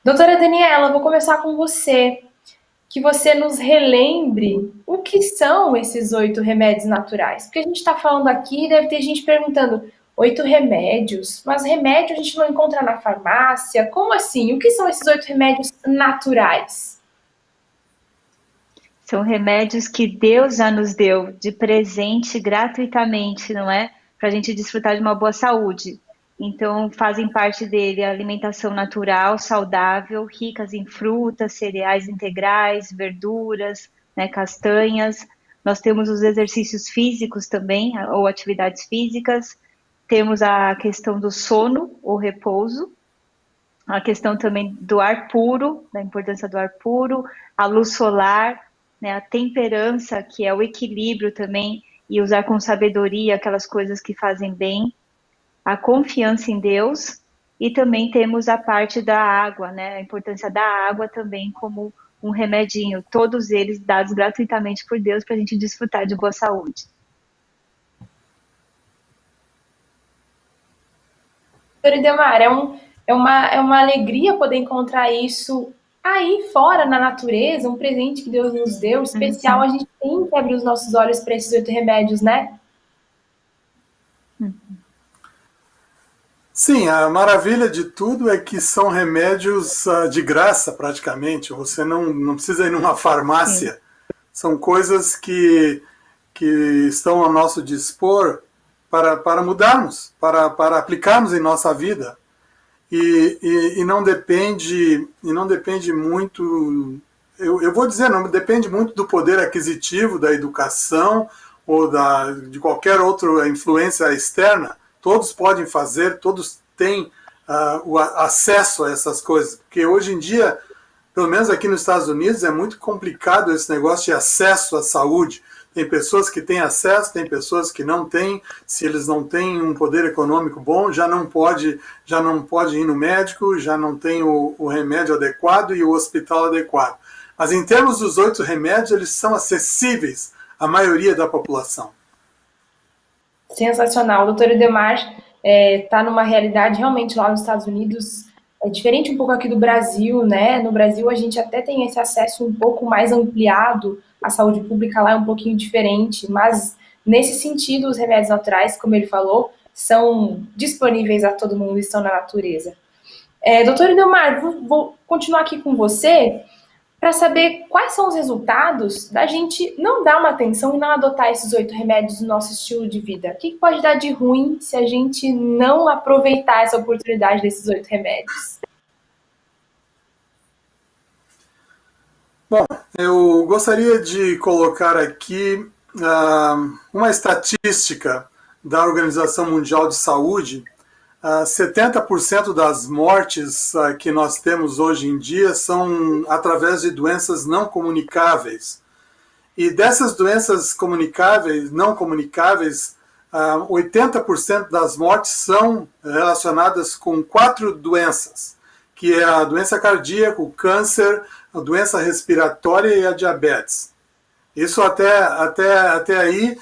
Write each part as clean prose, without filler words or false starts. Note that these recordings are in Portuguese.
Doutora Daniela, vou começar com você. Que você nos relembre o que são esses 8 remédios naturais. Porque a gente está falando aqui, deve ter gente perguntando: 8 remédios? Mas remédio a gente não encontra na farmácia? Como assim? O que são esses 8 remédios naturais? São remédios que Deus já nos deu de presente gratuitamente, não é? Para a gente desfrutar de uma boa saúde. Então, fazem parte dele a alimentação natural, saudável, ricas em frutas, cereais integrais, verduras, né, castanhas. Nós temos os exercícios físicos também, ou atividades físicas. Temos a questão do sono ou repouso, a questão também do ar puro, da importância do ar puro, a luz solar, né, a temperança, que é o equilíbrio também, e usar com sabedoria aquelas coisas que fazem bem, a confiança em Deus, e também temos a parte da água, né, a importância da água também como um remedinho, todos eles dados gratuitamente por Deus para a gente desfrutar de boa saúde. Doutora Idemar, é uma alegria poder encontrar isso aí fora na natureza, um presente que Deus nos deu, especial. A Uhum. gente tem que abrir os nossos olhos para esses 8 remédios, né? Sim, a maravilha de tudo é que são remédios de graça, praticamente. Você não precisa ir numa Sim. farmácia. São coisas que estão ao nosso dispor para mudarmos, para aplicarmos em nossa vida. E não depende muito, eu vou dizer, não depende muito do poder aquisitivo, da educação ou de qualquer outra influência externa. Todos podem fazer, todos têm o acesso a essas coisas, porque hoje em dia, pelo menos aqui nos Estados Unidos, é muito complicado esse negócio de acesso à saúde. Tem pessoas que têm acesso, tem pessoas que não têm. Se eles não têm um poder econômico bom, já não pode ir no médico, já não tem o remédio adequado e o hospital adequado. Mas em termos dos 8 remédios, eles são acessíveis à maioria da população. Sensacional. O doutor Edemar está numa realidade realmente lá nos Estados Unidos diferente um pouco aqui do Brasil, né? No Brasil a gente até tem esse acesso um pouco mais ampliado à saúde pública, lá é um pouquinho diferente, mas nesse sentido os remédios naturais, como ele falou, são disponíveis a todo mundo, estão na natureza. Doutor Edemar, vou continuar aqui com você para saber quais são os resultados da gente não dar uma atenção e não adotar esses 8 remédios no nosso estilo de vida. O que pode dar de ruim se a gente não aproveitar essa oportunidade desses 8 remédios? Bom, eu gostaria de colocar aqui uma estatística da Organização Mundial de Saúde. 70% das mortes que nós temos hoje em dia são através de doenças não comunicáveis. E dessas doenças comunicáveis, não comunicáveis, 80% das mortes são relacionadas com 4 doenças, que é a doença cardíaca, o câncer, a doença respiratória e a diabetes. Isso até aí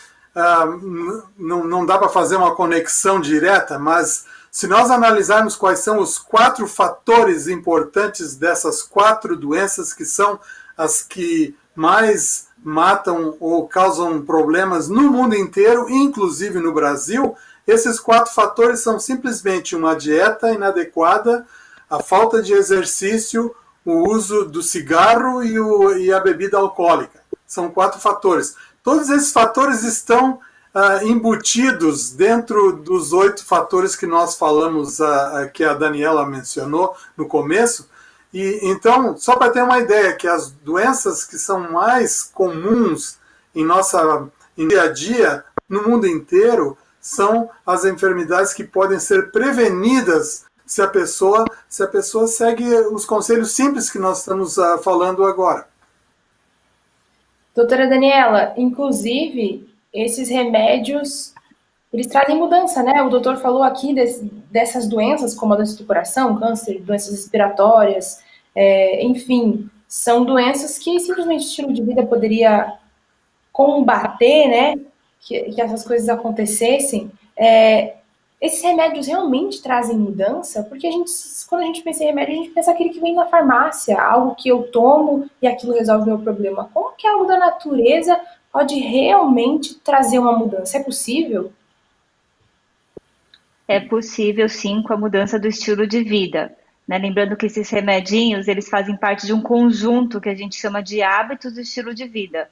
não dá para fazer uma conexão direta, mas se nós analisarmos quais são os 4 fatores importantes dessas 4 doenças, que são as que mais matam ou causam problemas no mundo inteiro, inclusive no Brasil, esses 4 fatores são simplesmente uma dieta inadequada, a falta de exercício, o uso do cigarro e a bebida alcoólica. São 4 fatores. Todos esses fatores estão embutidos dentro dos 8 fatores que nós falamos, que a Daniela mencionou no começo. E então, só para ter uma ideia, que as doenças que são mais comuns em dia a dia, no mundo inteiro, são as enfermidades que podem ser prevenidas se a pessoa segue os conselhos simples que nós estamos falando agora. Doutora Daniela, inclusive, esses remédios, eles trazem mudança, né? O doutor falou aqui dessas doenças, como a doença do coração, câncer, doenças respiratórias, enfim, são doenças que simplesmente o estilo de vida poderia combater, né? Que essas coisas acontecessem. esses remédios realmente trazem mudança? Porque quando a gente pensa em remédio, a gente pensa aquele que vem na farmácia, algo que eu tomo e aquilo resolve o meu problema. Como que algo da natureza pode realmente trazer uma mudança? É possível? É possível, sim, com a mudança do estilo de vida, né? Lembrando que esses remedinhos, eles fazem parte de um conjunto que a gente chama de hábitos do estilo de vida.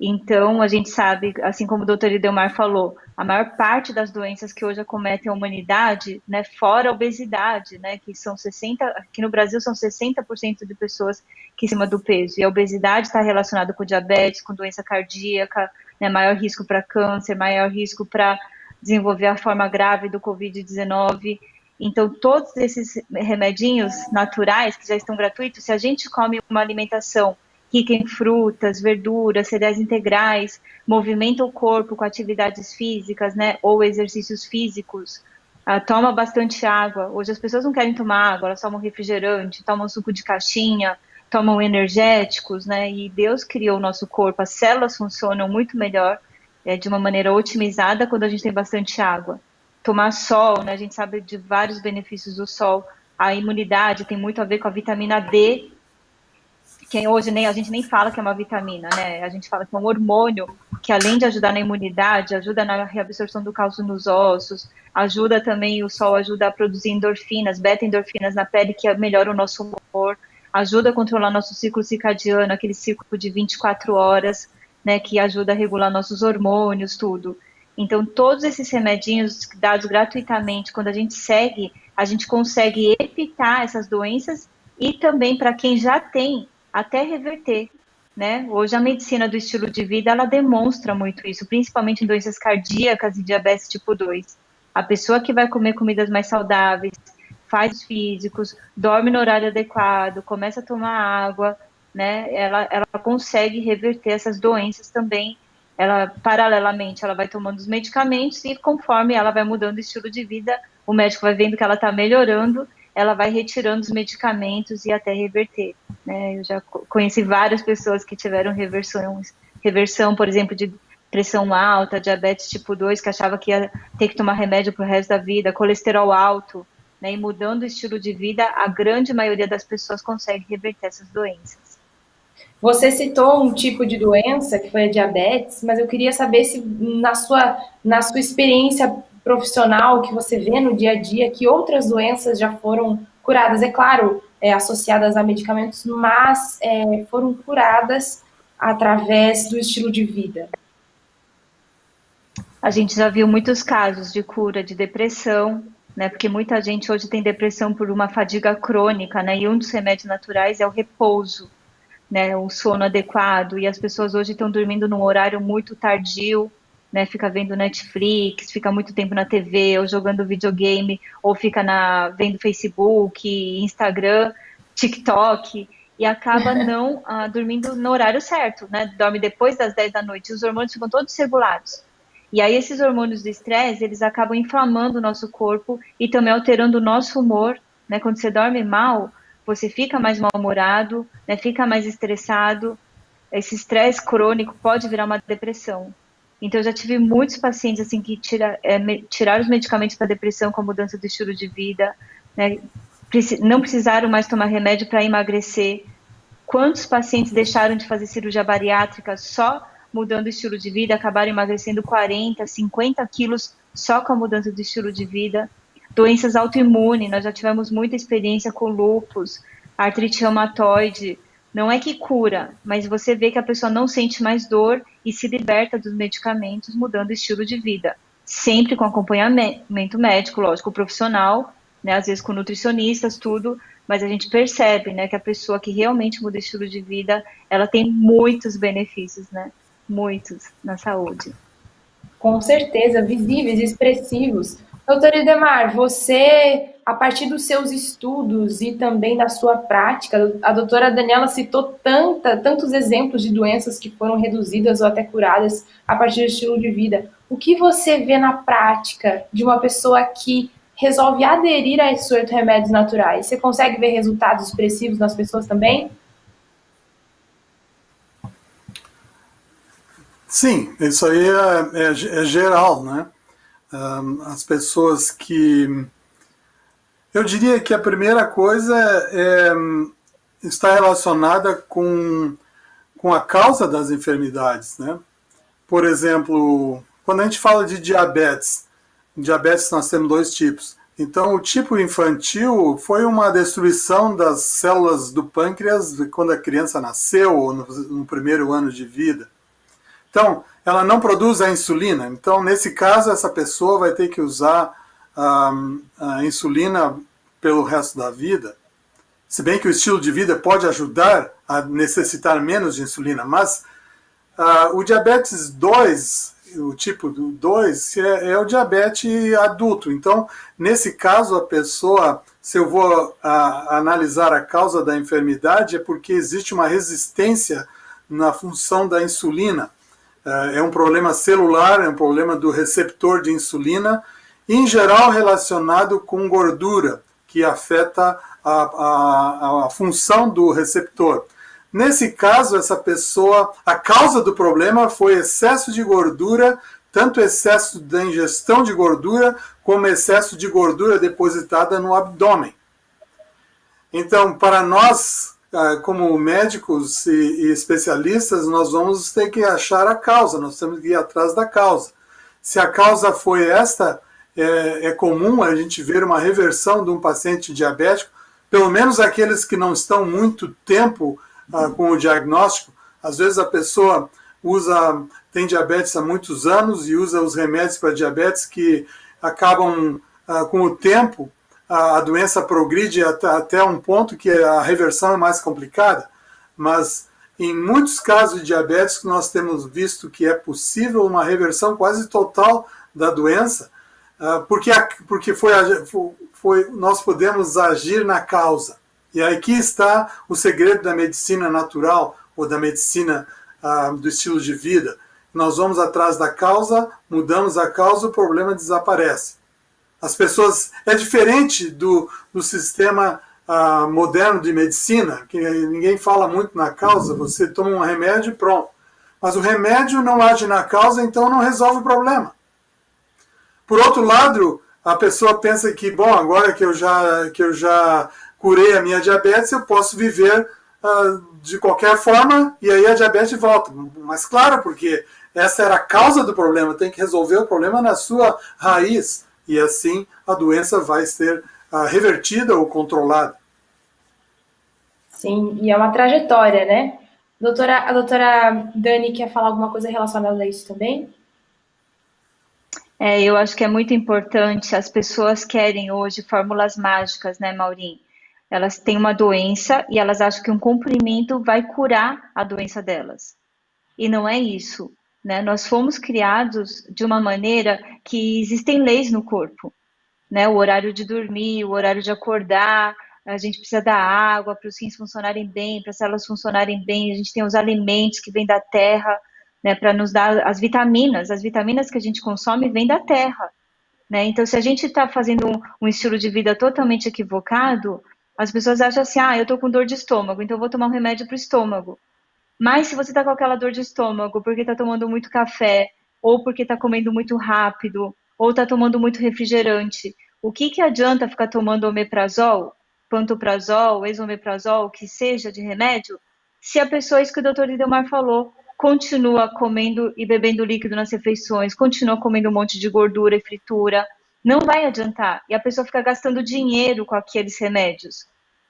Então, a gente sabe, assim como o doutor Idemar falou, a maior parte das doenças que hoje acometem a humanidade, né, fora a obesidade, né, que são 60, aqui no Brasil são 60% de pessoas que acima do peso. E a obesidade está relacionada com diabetes, com doença cardíaca, né, maior risco para câncer, maior risco para desenvolver a forma grave do Covid-19. Então, todos esses remedinhos naturais que já estão gratuitos, se a gente come uma alimentação rica em frutas, verduras, cereais integrais, movimenta o corpo com atividades físicas, né, ou exercícios físicos, toma bastante água. Hoje as pessoas não querem tomar água, elas tomam refrigerante, tomam suco de caixinha, tomam energéticos, né, e Deus criou o nosso corpo, as células funcionam muito melhor, de uma maneira otimizada quando a gente tem bastante água. Tomar sol, né, a gente sabe de vários benefícios do sol, a imunidade tem muito a ver com a vitamina D, que hoje a gente nem fala que é uma vitamina, né? A gente fala que é um hormônio que, além de ajudar na imunidade, ajuda na reabsorção do cálcio nos ossos, ajuda também, o sol ajuda a produzir endorfinas, beta-endorfinas na pele, que melhora o nosso humor, ajuda a controlar nosso ciclo circadiano, aquele ciclo de 24 horas, né, que ajuda a regular nossos hormônios, tudo. Então, todos esses remedinhos dados gratuitamente, quando a gente segue, a gente consegue evitar essas doenças e também, para quem já tem, até reverter, né? Hoje a medicina do estilo de vida, ela demonstra muito isso, principalmente em doenças cardíacas e diabetes tipo 2. A pessoa que vai comer comidas mais saudáveis, faz os físicos, dorme no horário adequado, começa a tomar água, né? Ela consegue reverter essas doenças também. Ela, paralelamente, ela vai tomando os medicamentos e conforme ela vai mudando o estilo de vida, o médico vai vendo que ela está melhorando, ela vai retirando os medicamentos e até reverter, né? Eu já conheci várias pessoas que tiveram reversão, por exemplo, de pressão alta, diabetes tipo 2, que achava que ia ter que tomar remédio para o resto da vida, colesterol alto, né? E mudando o estilo de vida, a grande maioria das pessoas consegue reverter essas doenças. Você citou um tipo de doença, que foi a diabetes, mas eu queria saber se na sua experiência profissional que você vê no dia a dia, que outras doenças já foram curadas, é claro, associadas a medicamentos, mas foram curadas através do estilo de vida. A gente já viu muitos casos de cura de depressão, né? Porque muita gente hoje tem depressão por uma fadiga crônica, né? E um dos remédios naturais é o repouso, né, o sono adequado, e as pessoas hoje estão dormindo num horário muito tardio, né, fica vendo Netflix, fica muito tempo na TV, ou jogando videogame, ou fica vendo Facebook, Instagram, TikTok, e acaba não dormindo no horário certo, né, dorme depois das 10 da noite, e os hormônios ficam todos regulados. E aí esses hormônios do estresse, eles acabam inflamando o nosso corpo e também alterando o nosso humor, né, quando você dorme mal, você fica mais mal-humorado, né, fica mais estressado, esse estresse crônico pode virar uma depressão. Então, eu já tive muitos pacientes assim que tiraram os medicamentos para depressão com a mudança do estilo de vida, né, não precisaram mais tomar remédio para emagrecer. Quantos pacientes deixaram de fazer cirurgia bariátrica só mudando o estilo de vida, acabaram emagrecendo 40, 50 quilos só com a mudança do estilo de vida? Doenças autoimunes, nós já tivemos muita experiência com lúpus, artrite reumatoide. Não é que cura, mas você vê que a pessoa não sente mais dor e se liberta dos medicamentos mudando o estilo de vida. Sempre com acompanhamento médico, lógico, profissional, né, às vezes com nutricionistas, tudo, mas a gente percebe, né, que a pessoa que realmente muda o estilo de vida, ela tem muitos benefícios, né, muitos na saúde. Com certeza, visíveis, expressivos. Doutor Idemar, você, a partir dos seus estudos e também da sua prática, a doutora Daniela citou tantos exemplos de doenças que foram reduzidas ou até curadas a partir do estilo de vida. O que você vê na prática de uma pessoa que resolve aderir a esses 8 remédios naturais? Você consegue ver resultados expressivos nas pessoas também? Sim, isso aí é geral, né? as pessoas que... Eu diria que a primeira coisa está relacionada com a causa das enfermidades, né? Por exemplo, quando a gente fala de diabetes nós temos dois tipos. Então, o tipo infantil foi uma destruição das células do pâncreas quando a criança nasceu ou no primeiro ano de vida. Então, ela não produz a insulina. Então, nesse caso, essa pessoa vai ter que usar a insulina pelo resto da vida. Se bem que o estilo de vida pode ajudar a necessitar menos de insulina, mas o diabetes 2, o tipo 2, é o diabetes adulto. Então, nesse caso, a pessoa, se eu vou analisar a causa da enfermidade, é porque existe uma resistência na função da insulina. É um problema celular, é um problema do receptor de insulina, em geral relacionado com gordura, que afeta a função do receptor. Nesse caso, essa pessoa, a causa do problema foi excesso de gordura, tanto excesso da ingestão de gordura, como excesso de gordura depositada no abdômen. Então, para nós, como médicos e especialistas, nós vamos ter que achar a causa, nós temos que ir atrás da causa. Se a causa foi esta, é comum a gente ver uma reversão de um paciente diabético, pelo menos aqueles que não estão muito tempo com o diagnóstico. Às vezes a pessoa tem diabetes há muitos anos e usa os remédios para diabetes que acabam, com o tempo, a doença progride até um ponto que a reversão é mais complicada. Mas em muitos casos de diabetes nós temos visto que é possível uma reversão quase total da doença, porque nós podemos agir na causa. E aqui está o segredo da medicina natural, ou da medicina do estilo de vida. Nós vamos atrás da causa, mudamos a causa, o problema desaparece. As pessoas... É diferente do sistema moderno de medicina, que ninguém fala muito na causa, você toma um remédio e pronto. Mas o remédio não age na causa, então não resolve o problema. Por outro lado, a pessoa pensa que, bom, agora que eu já curei a minha diabetes, eu posso viver de qualquer forma, e aí a diabetes volta. Mas claro, porque essa era a causa do problema, tem que resolver o problema na sua raiz, e assim a doença vai ser revertida ou controlada. Sim, e é uma trajetória, né? A doutora Dani quer falar alguma coisa relacionada a isso também? Eu acho que é muito importante, as pessoas querem hoje fórmulas mágicas, né, Maurinho? Elas têm uma doença e elas acham que um comprimento vai curar a doença delas. E não é isso, né? Nós fomos criados de uma maneira que existem leis no corpo, né? O horário de dormir, o horário de acordar, a gente precisa da água para os rins funcionarem bem, para as células funcionarem bem, a gente tem os alimentos que vêm da terra, né, para nos dar as vitaminas que a gente consome vêm da terra, né? Então, se a gente está fazendo um estilo de vida totalmente equivocado, as pessoas acham assim, eu estou com dor de estômago, então eu vou tomar um remédio para o estômago. Mas se você está com aquela dor de estômago porque está tomando muito café, ou porque está comendo muito rápido, ou está tomando muito refrigerante, o que adianta ficar tomando omeprazol, pantoprazol, esomeprazol, que seja de remédio, se a pessoa, isso que o doutor Lidemar falou, continua comendo e bebendo líquido nas refeições, continua comendo um monte de gordura e fritura, não vai adiantar. E a pessoa fica gastando dinheiro com aqueles remédios,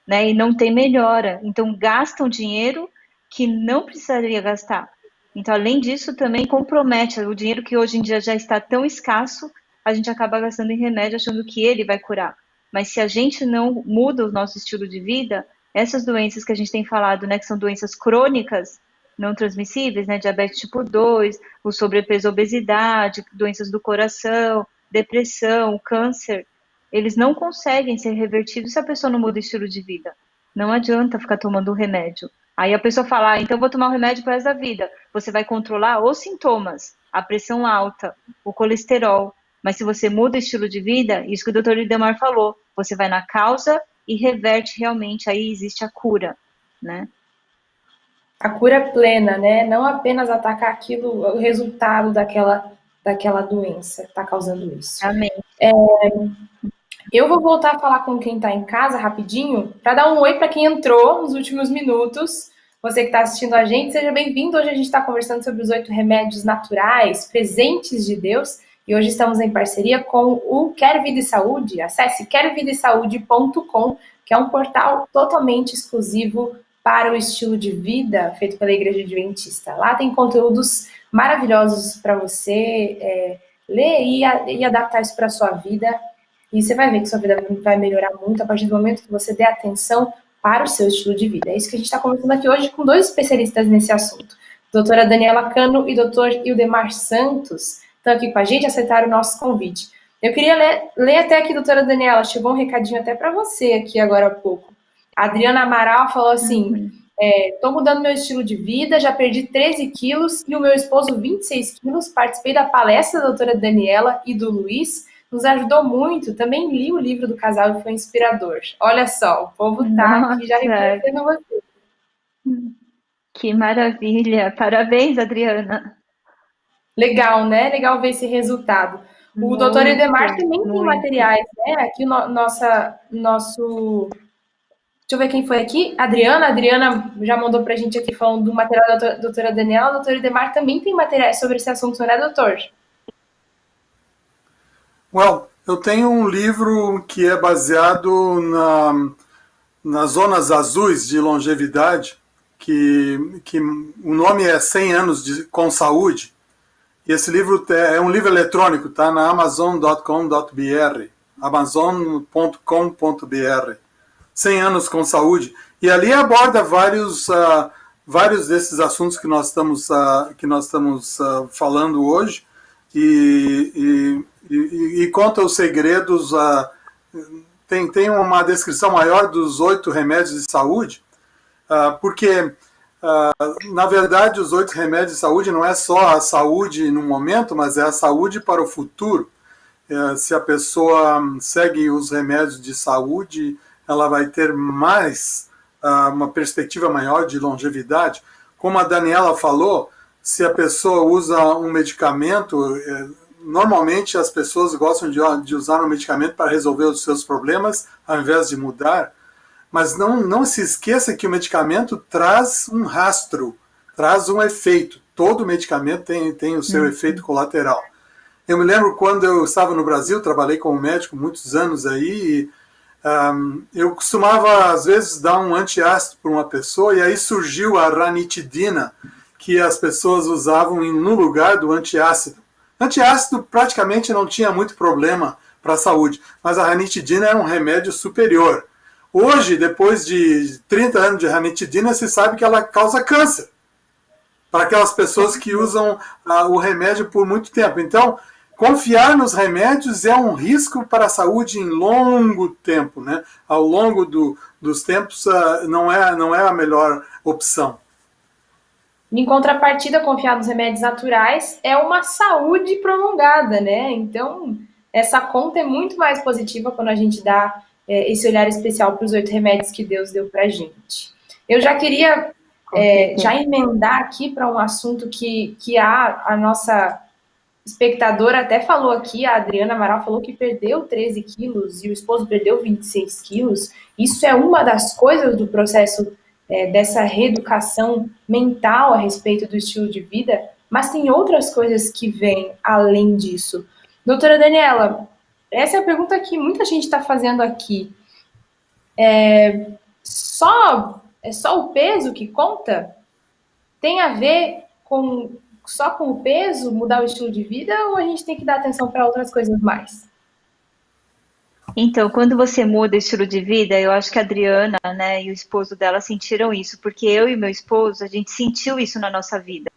né? E não tem melhora. Então, gastam dinheiro que não precisaria gastar. Então, além disso, também compromete o dinheiro que hoje em dia já está tão escasso, a gente acaba gastando em remédio achando que ele vai curar. Mas se a gente não muda o nosso estilo de vida, essas doenças que a gente tem falado, né, que são doenças crônicas, não transmissíveis, né, diabetes tipo 2, o sobrepeso, obesidade, doenças do coração, depressão, câncer, eles não conseguem ser revertidos se a pessoa não muda o estilo de vida. Não adianta ficar tomando o remédio. Aí a pessoa fala, então eu vou tomar o remédio para o resto da vida. Você vai controlar os sintomas, a pressão alta, o colesterol. Mas se você muda o estilo de vida, isso que o Dr. Lidemar falou, você vai na causa e reverte realmente, aí existe a cura, né? A cura plena, né? Não apenas atacar aquilo, o resultado daquela daquela doença que está causando isso. Amém. Eu vou voltar a falar com quem está em casa rapidinho, para dar um oi para quem entrou nos últimos minutos. Você que está assistindo a gente, seja bem-vindo. Hoje a gente está conversando sobre os 8 remédios naturais, presentes de Deus. E hoje estamos em parceria com o Quero Vida e Saúde. Acesse querovidaesaude.com, que é um portal totalmente exclusivo para o estilo de vida feito pela Igreja Adventista. Lá tem conteúdos maravilhosos para você ler e adaptar isso para a sua vida. E você vai ver que sua vida vai melhorar muito a partir do momento que você der atenção para o seu estilo de vida. É isso que a gente está conversando aqui hoje com 2 especialistas nesse assunto. Doutora Daniela Cano e doutor Ildemar Santos estão aqui com a gente, aceitaram o nosso convite. Eu queria ler até aqui, doutora Daniela, chegou um recadinho até para você aqui agora há pouco. A Adriana Amaral falou assim, estou mudando meu estilo de vida, já perdi 13 quilos e o meu esposo 26 quilos, participei da palestra da doutora Daniela e do Luiz, nos ajudou muito, também li o livro do casal e foi inspirador. Olha só, o povo tá aqui já reconhecendo você. Que maravilha, parabéns, Adriana. Legal, né? Legal ver esse resultado. O doutor Ildemar também tem materiais, né? Aqui nosso... Deixa eu ver quem foi aqui. Adriana já mandou pra gente aqui falando do material da doutora Daniela. O doutor Ildemar também tem materiais sobre esse assunto, não é, doutor? Well, eu tenho um livro que é baseado nas zonas azuis de longevidade, que o nome é 100 anos com saúde. E esse livro é um livro eletrônico, tá na amazon.com.br, amazon.com.br, 100 anos com saúde. E ali aborda vários desses assuntos que nós estamos falando hoje e conta os segredos. Tem uma descrição maior dos 8 remédios de saúde, porque na verdade, os 8 remédios de saúde não é só a saúde no momento, mas é a saúde para o futuro. Se a pessoa segue os remédios de saúde, ela vai ter mais uma perspectiva maior de longevidade. Como a Daniela falou, se a pessoa usa um medicamento, normalmente as pessoas gostam de usar um medicamento para resolver os seus problemas, ao invés de mudar. Mas não se esqueça que o medicamento traz um rastro, traz um efeito. Todo medicamento tem o seu efeito colateral. Eu me lembro quando eu estava no Brasil, trabalhei como médico muitos anos aí, eu costumava, às vezes, dar um antiácido para uma pessoa, e aí surgiu a ranitidina, que as pessoas usavam no lugar do antiácido. Antiácido praticamente não tinha muito problema para a saúde, mas a ranitidina era um remédio superior. Hoje, depois de 30 anos de ranitidina, se sabe que ela causa câncer para aquelas pessoas que usam o remédio por muito tempo. Então, confiar nos remédios é um risco para a saúde em longo tempo, né? Ao longo dos tempos, não é a melhor opção. Em contrapartida, confiar nos remédios naturais é uma saúde prolongada, né? Então, essa conta é muito mais positiva quando a gente dá esse olhar especial para os 8 remédios que Deus deu para a gente. Eu já queria já emendar aqui para um assunto que a nossa espectadora até falou aqui, a Adriana Amaral falou que perdeu 13 quilos e o esposo perdeu 26 quilos. Isso é uma das coisas do processo dessa reeducação mental a respeito do estilo de vida, mas tem outras coisas que vêm além disso. Doutora Daniela, essa é a pergunta que muita gente está fazendo aqui. É só o peso que conta? Tem a ver só com o peso, mudar o estilo de vida, ou a gente tem que dar atenção para outras coisas mais? Então, quando você muda o estilo de vida, eu acho que a Adriana, né, e o esposo dela sentiram isso, porque eu e meu esposo, a gente sentiu isso na nossa vida.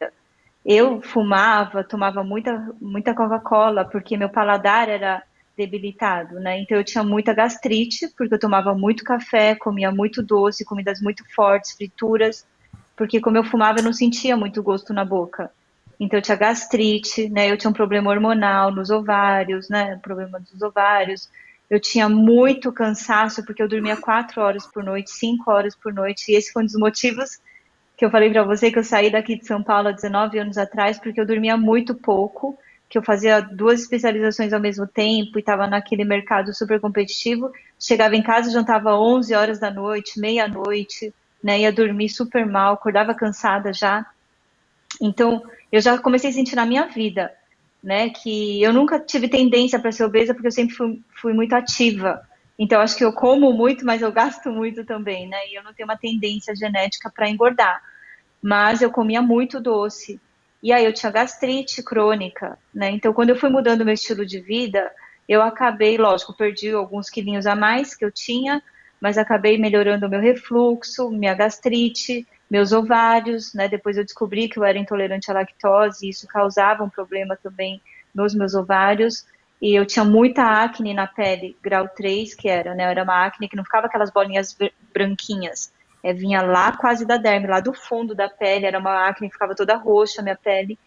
Eu fumava, tomava muita Coca-Cola, porque meu paladar era debilitado, né? Então eu tinha muita gastrite, porque eu tomava muito café, comia muito doce, comidas muito fortes, frituras, porque como eu fumava eu não sentia muito gosto na boca. Então eu tinha gastrite, né? Eu tinha um problema hormonal nos ovários, né? Problema dos ovários. Eu tinha muito cansaço, porque eu dormia 4 horas por noite, 5 horas por noite, e esse foi um dos motivos que eu falei para você que eu saí daqui de São Paulo há 19 anos atrás, porque eu dormia muito pouco, que eu fazia 2 especializações ao mesmo tempo e estava naquele mercado super competitivo, chegava em casa, jantava 11 horas da noite, meia-noite, né, ia dormir super mal, acordava cansada já. Então, eu já comecei a sentir na minha vida, né, que eu nunca tive tendência para ser obesa, porque eu sempre fui muito ativa. Então, acho que eu como muito, mas eu gasto muito também, né, e eu não tenho uma tendência genética para engordar. Mas eu comia muito doce. E aí eu tinha gastrite crônica, né, então quando eu fui mudando meu estilo de vida, eu acabei, lógico, perdi alguns quilinhos a mais que eu tinha, mas acabei melhorando o meu refluxo, minha gastrite, meus ovários, né? Depois eu descobri que eu era intolerante à lactose, e isso causava um problema também nos meus ovários, e eu tinha muita acne na pele, grau 3, que era, né? Era uma acne que não ficava aquelas bolinhas branquinhas, vinha lá quase da derme, lá do fundo da pele, era uma acne que ficava toda roxa a minha pele,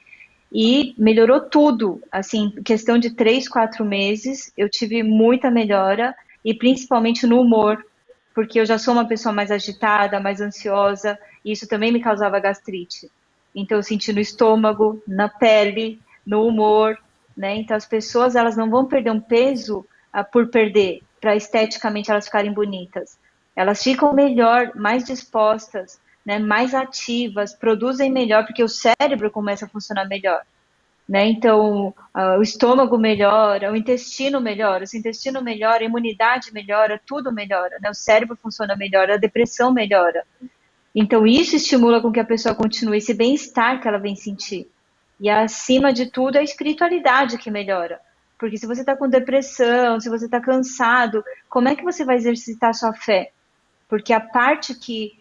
e melhorou tudo, assim, questão de 3, 4 meses, eu tive muita melhora, e principalmente no humor, porque eu já sou uma pessoa mais agitada, mais ansiosa, e isso também me causava gastrite. Então eu senti no estômago, na pele, no humor, né? Então as pessoas, elas não vão perder um peso por perder, para esteticamente elas ficarem bonitas. Elas ficam melhor, mais dispostas, né? Mais ativas, produzem melhor, porque o cérebro começa a funcionar melhor. Né? Então, o estômago melhora, o intestino melhora, se o intestino melhora, a imunidade melhora, tudo melhora, né? O cérebro funciona melhor, a depressão melhora. Então, isso estimula com que a pessoa continue esse bem-estar que ela vem sentir. E, acima de tudo, é a espiritualidade que melhora. Porque se você está com depressão, se você está cansado, como é que você vai exercitar a sua fé? Porque a parte que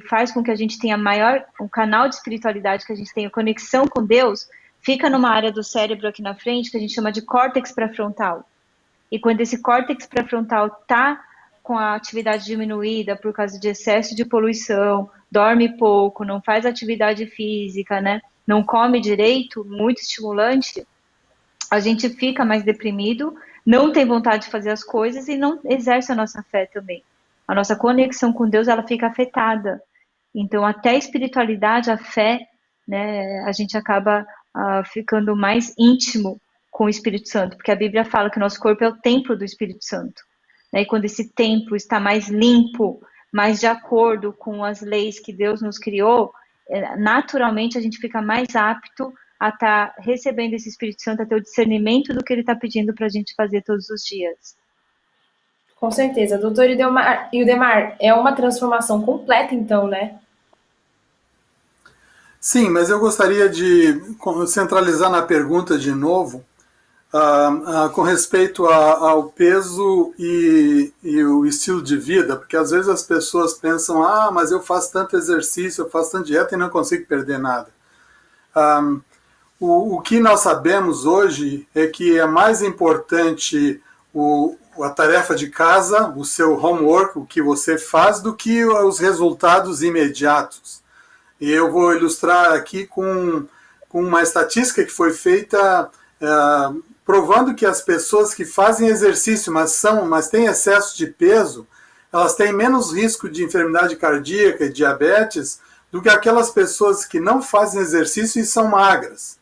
faz com que a gente tenha maior, um canal de espiritualidade, que a gente tenha conexão com Deus, fica numa área do cérebro aqui na frente, que a gente chama de córtex pré-frontal. E quando esse córtex pré-frontal está com a atividade diminuída por causa de excesso de poluição, dorme pouco, não faz atividade física, né? Não come direito, muito estimulante, a gente fica mais deprimido, não tem vontade de fazer as coisas e não exerce a nossa fé também. A nossa conexão com Deus, ela fica afetada. Então, até a espiritualidade, a fé, né, a gente acaba ficando mais íntimo com o Espírito Santo, porque a Bíblia fala que o nosso corpo é o templo do Espírito Santo. Né, e quando esse templo está mais limpo, mais de acordo com as leis que Deus nos criou, naturalmente a gente fica mais apto a estar recebendo esse Espírito Santo, a ter o discernimento do que ele está pedindo para a gente fazer todos os dias. Com certeza. Doutor Ildemar, é uma transformação completa, então, né? Sim, mas eu gostaria de centralizar na pergunta de novo, com respeito ao peso e o estilo de vida, porque às vezes as pessoas pensam, mas eu faço tanto exercício, eu faço tanta dieta e não consigo perder nada. O que nós sabemos hoje é que é mais importante a tarefa de casa, o seu homework, o que você faz, do que os resultados imediatos. E eu vou ilustrar aqui com uma estatística que foi feita provando que as pessoas que fazem exercício, mas têm excesso de peso, elas têm menos risco de enfermidade cardíaca e diabetes do que aquelas pessoas que não fazem exercício e são magras.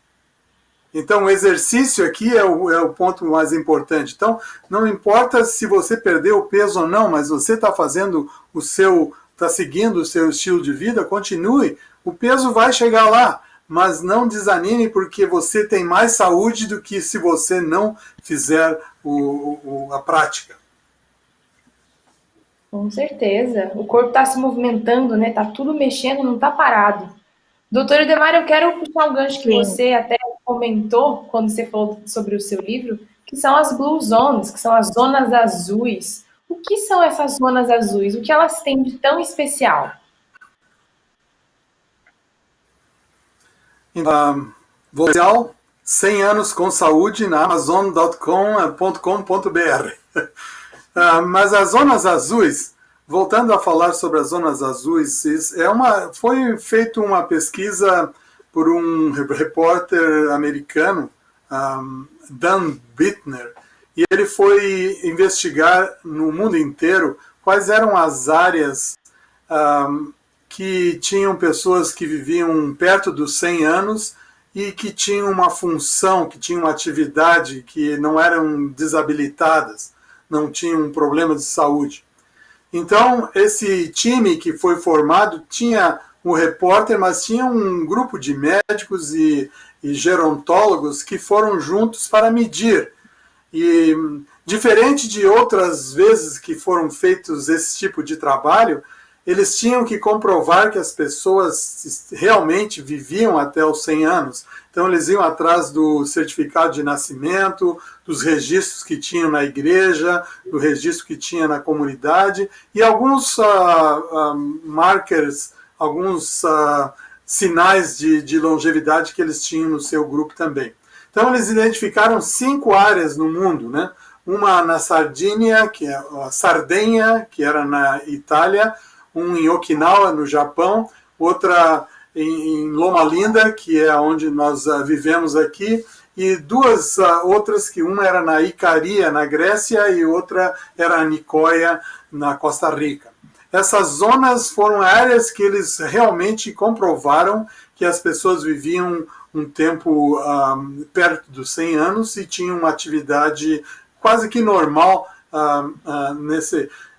Então, o exercício aqui é o ponto mais importante. Então, não importa se você perdeu o peso ou não, mas você está fazendo está seguindo o seu estilo de vida, continue. O peso vai chegar lá, mas não desanime, porque você tem mais saúde do que se você não fizer a prática. Com certeza. O corpo está se movimentando, né? Tá tudo mexendo, não está parado. Doutor Ildemar, eu quero puxar um gancho que você até comentou quando você falou sobre o seu livro, que são as Blue Zones, que são as zonas azuis. O que são essas zonas azuis? O que elas têm de tão especial? Vou 100 anos com saúde na amazon.com.br. Mas as zonas azuis, voltando a falar sobre as zonas azuis, foi feita uma pesquisa por um repórter americano, Dan Bittner, e ele foi investigar no mundo inteiro quais eram as áreas que tinham pessoas que viviam perto dos 100 anos e que tinham uma função, que tinham uma atividade, que não eram desabilitadas, não tinham um problema de saúde. Então, esse time que foi formado tinha um repórter, mas tinha um grupo de médicos e gerontólogos que foram juntos para medir. E, diferente de outras vezes que foram feitos esse tipo de trabalho, eles tinham que comprovar que as pessoas realmente viviam até os 100 anos. Então, eles iam atrás do certificado de nascimento, dos registros que tinham na igreja, do registro que tinha na comunidade, e alguns markers, alguns sinais de longevidade que eles tinham no seu grupo também. Então, eles identificaram 5 áreas no mundo, né? Uma na Sardinha, que é a Sardenha, que era na Itália, um em Okinawa, no Japão, outra em Loma Linda, que é onde nós vivemos aqui, e 2 outras, que uma era na Icaria, na Grécia, e outra era em Nicoya, na Costa Rica. Essas zonas foram áreas que eles realmente comprovaram que as pessoas viviam um tempo perto dos 100 anos e tinham uma atividade quase que normal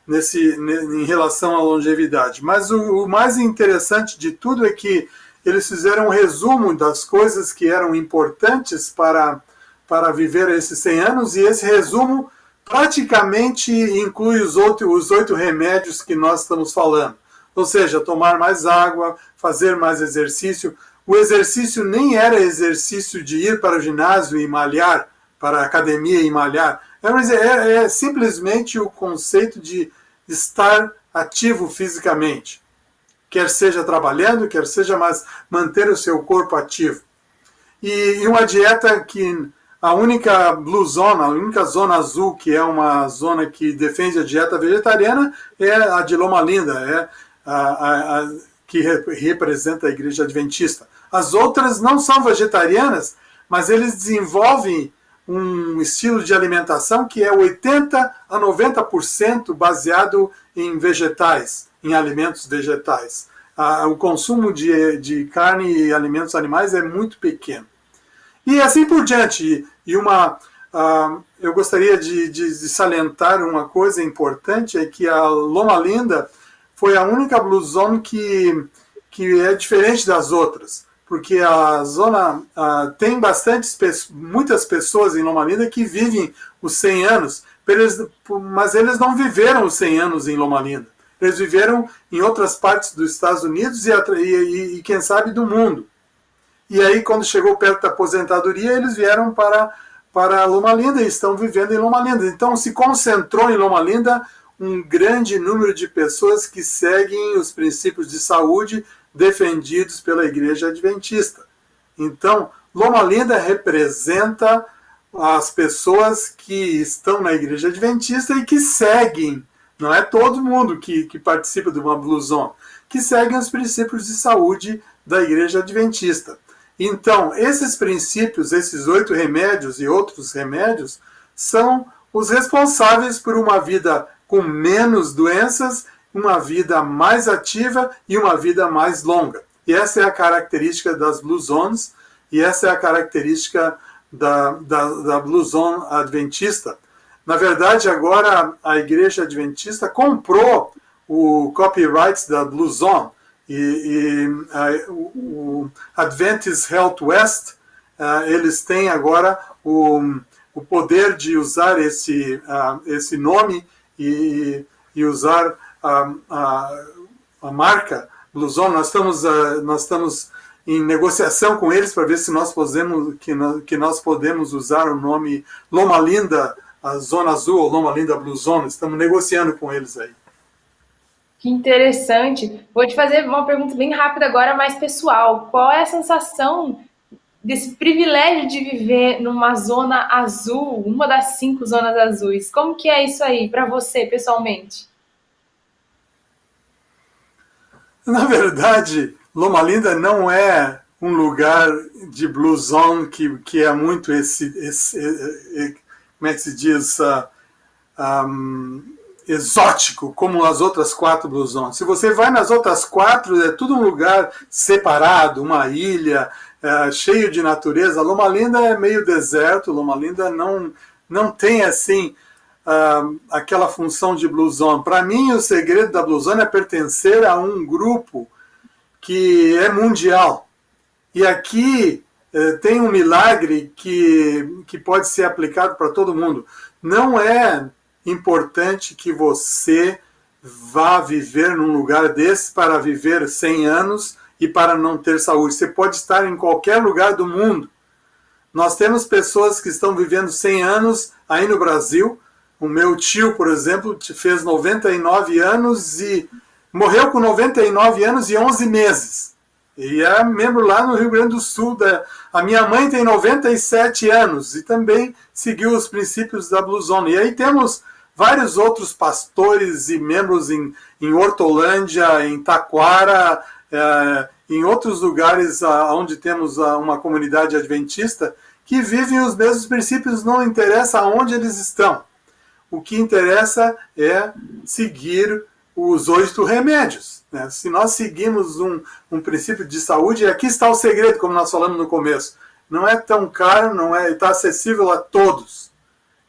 em relação à longevidade. Mas o mais interessante de tudo é que eles fizeram um resumo das coisas que eram importantes para viver esses 100 anos, e esse resumo praticamente inclui os 8 remédios que nós estamos falando. Ou seja, tomar mais água, fazer mais exercício. O exercício nem era exercício de ir para o ginásio e malhar, para a academia e malhar. É simplesmente o conceito de estar ativo fisicamente. Quer seja trabalhando, quer seja manter o seu corpo ativo. E uma dieta que a única blue zone, a única zona azul, que é uma zona que defende a dieta vegetariana, é a de Loma Linda, que representa a Igreja Adventista. As outras não são vegetarianas, mas eles desenvolvem um estilo de alimentação que é 80% a 90% baseado em vegetais, em alimentos vegetais. O consumo de carne e alimentos animais é muito pequeno. E assim por diante. Eu gostaria de salientar uma coisa importante, é que a Loma Linda foi a única Blue Zone que é diferente das outras, porque a zona tem muitas pessoas em Loma Linda que vivem os 100 anos, mas eles não viveram os 100 anos em Loma Linda. Eles viveram em outras partes dos Estados Unidos e quem sabe, do mundo. E aí, quando chegou perto da aposentadoria, eles vieram para Loma Linda e estão vivendo em Loma Linda. Então, se concentrou em Loma Linda um grande número de pessoas que seguem os princípios de saúde defendidos pela Igreja Adventista. Então, Loma Linda representa as pessoas que estão na Igreja Adventista e que seguem, não é todo mundo que participa de uma Blue Zone, que seguem os princípios de saúde da Igreja Adventista. Então, esses princípios, esses 8 remédios e outros remédios, são os responsáveis por uma vida com menos doenças, uma vida mais ativa e uma vida mais longa. E essa é a característica das Blue Zones, e essa é a característica da Blue Zone Adventista. Na verdade, agora a Igreja Adventista comprou o copyright da Blue Zone, o Adventist Health West, eles têm agora o poder de usar esse nome e usar a marca Blue Zone. Nós estamos em negociação com eles para ver se nós podemos usar o nome Loma Linda, a Zona Azul, ou Loma Linda Blue Zone. Estamos negociando com eles aí. Que interessante. Vou te fazer uma pergunta bem rápida agora, mais pessoal. Qual é a sensação desse privilégio de viver numa zona azul, uma das 5 zonas azuis? Como que é isso aí para você, pessoalmente? Na verdade, Loma Linda não é um lugar de Blue Zone que é muito como é que se diz, exótico como as outras 4 Blue Zones. Se você vai nas outras 4, é tudo um lugar separado, uma ilha, cheio de natureza. Loma Linda é meio deserto, Loma Linda não tem assim aquela função de Blue Zone. Para mim, o segredo da Blue Zone é pertencer a um grupo que é mundial. E aqui tem um milagre que pode ser aplicado para todo mundo. Não é importante que você vá viver num lugar desse para viver 100 anos e para não ter saúde. Você pode estar em qualquer lugar do mundo. Nós temos pessoas que estão vivendo 100 anos aí no Brasil. O meu tio, por exemplo, fez 99 anos e morreu com 99 anos e 11 meses. E é membro lá no Rio Grande do Sul. A minha mãe tem 97 anos e também seguiu os princípios da Blue Zone. E aí temos vários outros pastores e membros em Hortolândia, em Taquara, em outros lugares onde temos uma comunidade adventista, que vivem os mesmos princípios, não interessa aonde eles estão. O que interessa é seguir os 8 remédios. Né? Se nós seguimos um princípio de saúde, e aqui está o segredo, como nós falamos no começo, não é tão caro, está acessível a todos.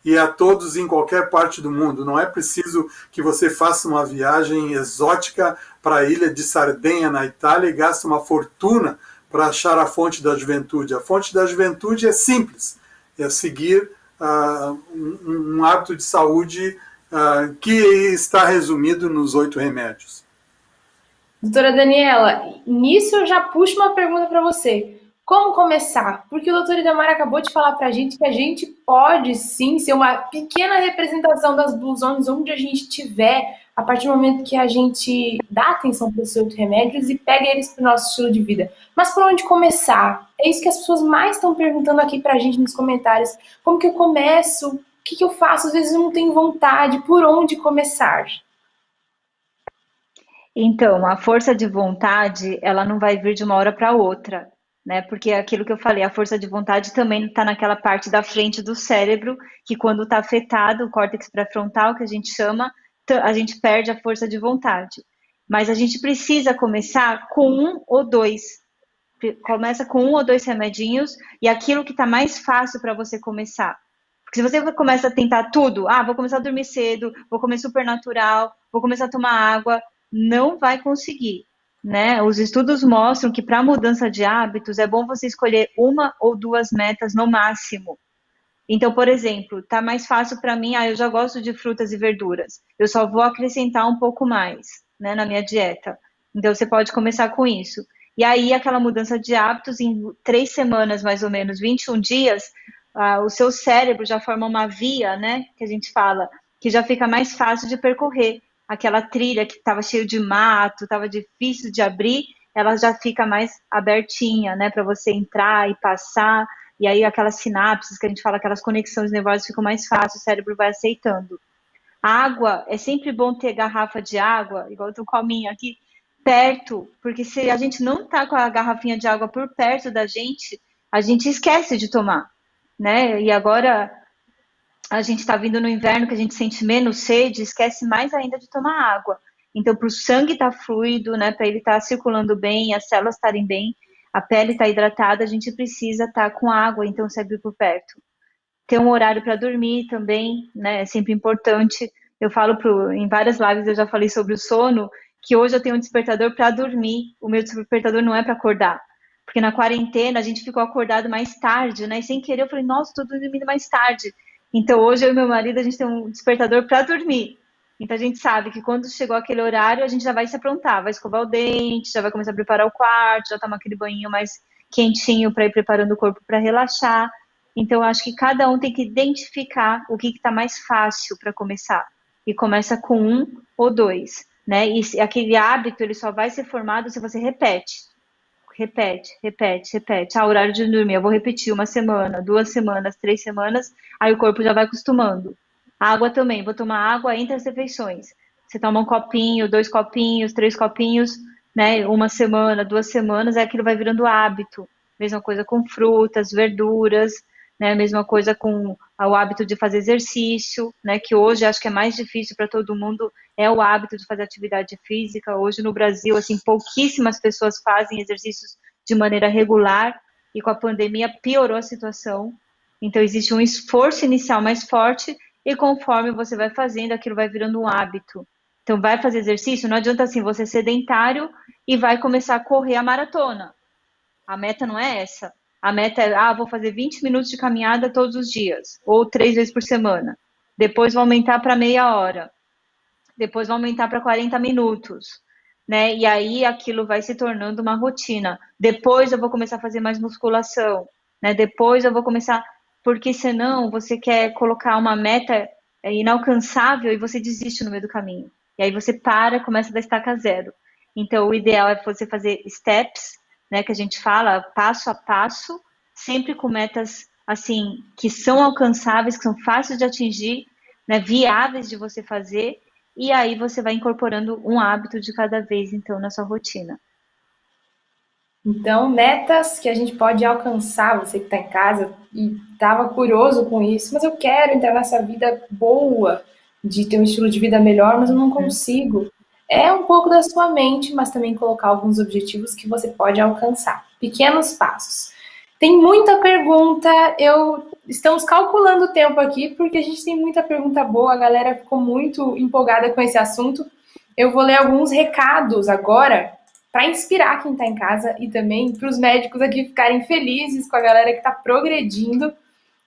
E a todos em qualquer parte do mundo. Não é preciso que você faça uma viagem exótica para a ilha de Sardenha, na Itália, e gaste uma fortuna para achar a fonte da juventude. A fonte da juventude é simples. É seguir um hábito de saúde que está resumido nos 8 remédios. Doutora Daniela, nisso eu já puxo uma pergunta para você. Como começar? Porque o doutor Idamar acabou de falar para a gente que a gente pode sim ser uma pequena representação das Blue Zones onde a gente estiver, a partir do momento que a gente dá atenção para esses 8 remédios e pega eles para o nosso estilo de vida. Mas por onde começar? É isso que as pessoas mais estão perguntando aqui para a gente nos comentários. Como que eu começo? O que eu faço? Às vezes eu não tenho vontade. Por onde começar? Então, a força de vontade, ela não vai vir de uma hora para outra. Né? Porque é aquilo que eu falei, a força de vontade também está naquela parte da frente do cérebro, que quando está afetado, o córtex pré-frontal, que a gente chama, a gente perde a força de vontade. Mas a gente precisa começar com 1 ou 2. Começa com 1 ou 2 remedinhos e aquilo que está mais fácil para você começar. Porque se você começa a tentar tudo, vou começar a dormir cedo, vou comer super natural, vou começar a tomar água, não vai conseguir. Né? Os estudos mostram que para mudança de hábitos é bom você escolher 1 ou 2 metas no máximo. Então, por exemplo, tá mais fácil para mim, eu já gosto de frutas e verduras, eu só vou acrescentar um pouco mais, né, na minha dieta. Então, você pode começar com isso. E aí, aquela mudança de hábitos, em 3 semanas, mais ou menos, 21 dias, o seu cérebro já forma uma via, né, que a gente fala, que já fica mais fácil de percorrer. Aquela trilha que estava cheio de mato, estava difícil de abrir, ela já fica mais abertinha, né, para você entrar e passar, e aí aquelas sinapses que a gente fala, aquelas conexões nervosas ficam mais fáceis, o cérebro vai aceitando. Água, é sempre bom ter garrafa de água, igual eu tô com a minha aqui, perto, porque se a gente não tá com a garrafinha de água por perto da gente, a gente esquece de tomar, né, e agora a gente está vindo no inverno que a gente sente menos sede, esquece mais ainda de tomar água. Então, para o sangue estar fluido, né, para ele estar circulando bem, as células estarem bem, a pele estar hidratada, a gente precisa estar com água, então sempre por perto. Ter um horário para dormir também, né, é sempre importante. Eu falo em várias lives, eu já falei sobre o sono, que hoje eu tenho um despertador para dormir. O meu despertador não é para acordar. Porque na quarentena a gente ficou acordado mais tarde, né, e sem querer eu falei, nossa, estou dormindo mais tarde. Então, hoje eu e meu marido, a gente tem um despertador para dormir. Então, a gente sabe que quando chegou aquele horário, a gente já vai se aprontar, vai escovar o dente, já vai começar a preparar o quarto, já tomar aquele banho mais quentinho para ir preparando o corpo para relaxar. Então, eu acho que cada um tem que identificar o que está mais fácil para começar. E começa com 1 ou 2, né? E aquele hábito, ele só vai ser formado se você repete. Repete. Horário de dormir, eu vou repetir 1 semana, 2 semanas, 3 semanas, aí o corpo já vai acostumando. Água também, vou tomar água entre as refeições. Você toma 1 copinho, 2 copinhos, 3 copinhos, né? 1 semana, 2 semanas, aí aquilo vai virando hábito. Mesma coisa com frutas, verduras, né? A mesma coisa com o hábito de fazer exercício, né? Que hoje acho que é mais difícil para todo mundo, é o hábito de fazer atividade física. Hoje no Brasil, assim, pouquíssimas pessoas fazem exercícios de maneira regular, e com a pandemia piorou a situação. Então existe um esforço inicial mais forte, e conforme você vai fazendo, aquilo vai virando um hábito. Então vai fazer exercício, não adianta assim, você ser sedentário e vai começar a correr a maratona. A meta não é essa. A meta é, vou fazer 20 minutos de caminhada todos os dias, ou 3 vezes por semana. Depois vou aumentar para meia hora. Depois vou aumentar para 40 minutos. Né? E aí aquilo vai se tornando uma rotina. Depois eu vou começar a fazer mais musculação. Né? Depois eu vou começar... Porque senão você quer colocar uma meta inalcançável e você desiste no meio do caminho. E aí você para, começa da estaca zero. Então o ideal é você fazer steps, né, que a gente fala passo a passo, sempre com metas assim que são alcançáveis, que são fáceis de atingir, né, viáveis de você fazer, e aí você vai incorporando um hábito de cada vez, então, na sua rotina. Então, metas que a gente pode alcançar, você que está em casa e estava curioso com isso, mas eu quero entrar nessa vida boa, de ter um estilo de vida melhor, mas eu não consigo. É um pouco da sua mente, mas também colocar alguns objetivos que você pode alcançar. Pequenos passos. Tem muita pergunta, estamos calculando o tempo aqui, porque a gente tem muita pergunta boa, a galera ficou muito empolgada com esse assunto. Eu vou ler alguns recados agora, para inspirar quem está em casa e também para os médicos aqui ficarem felizes com a galera que está progredindo.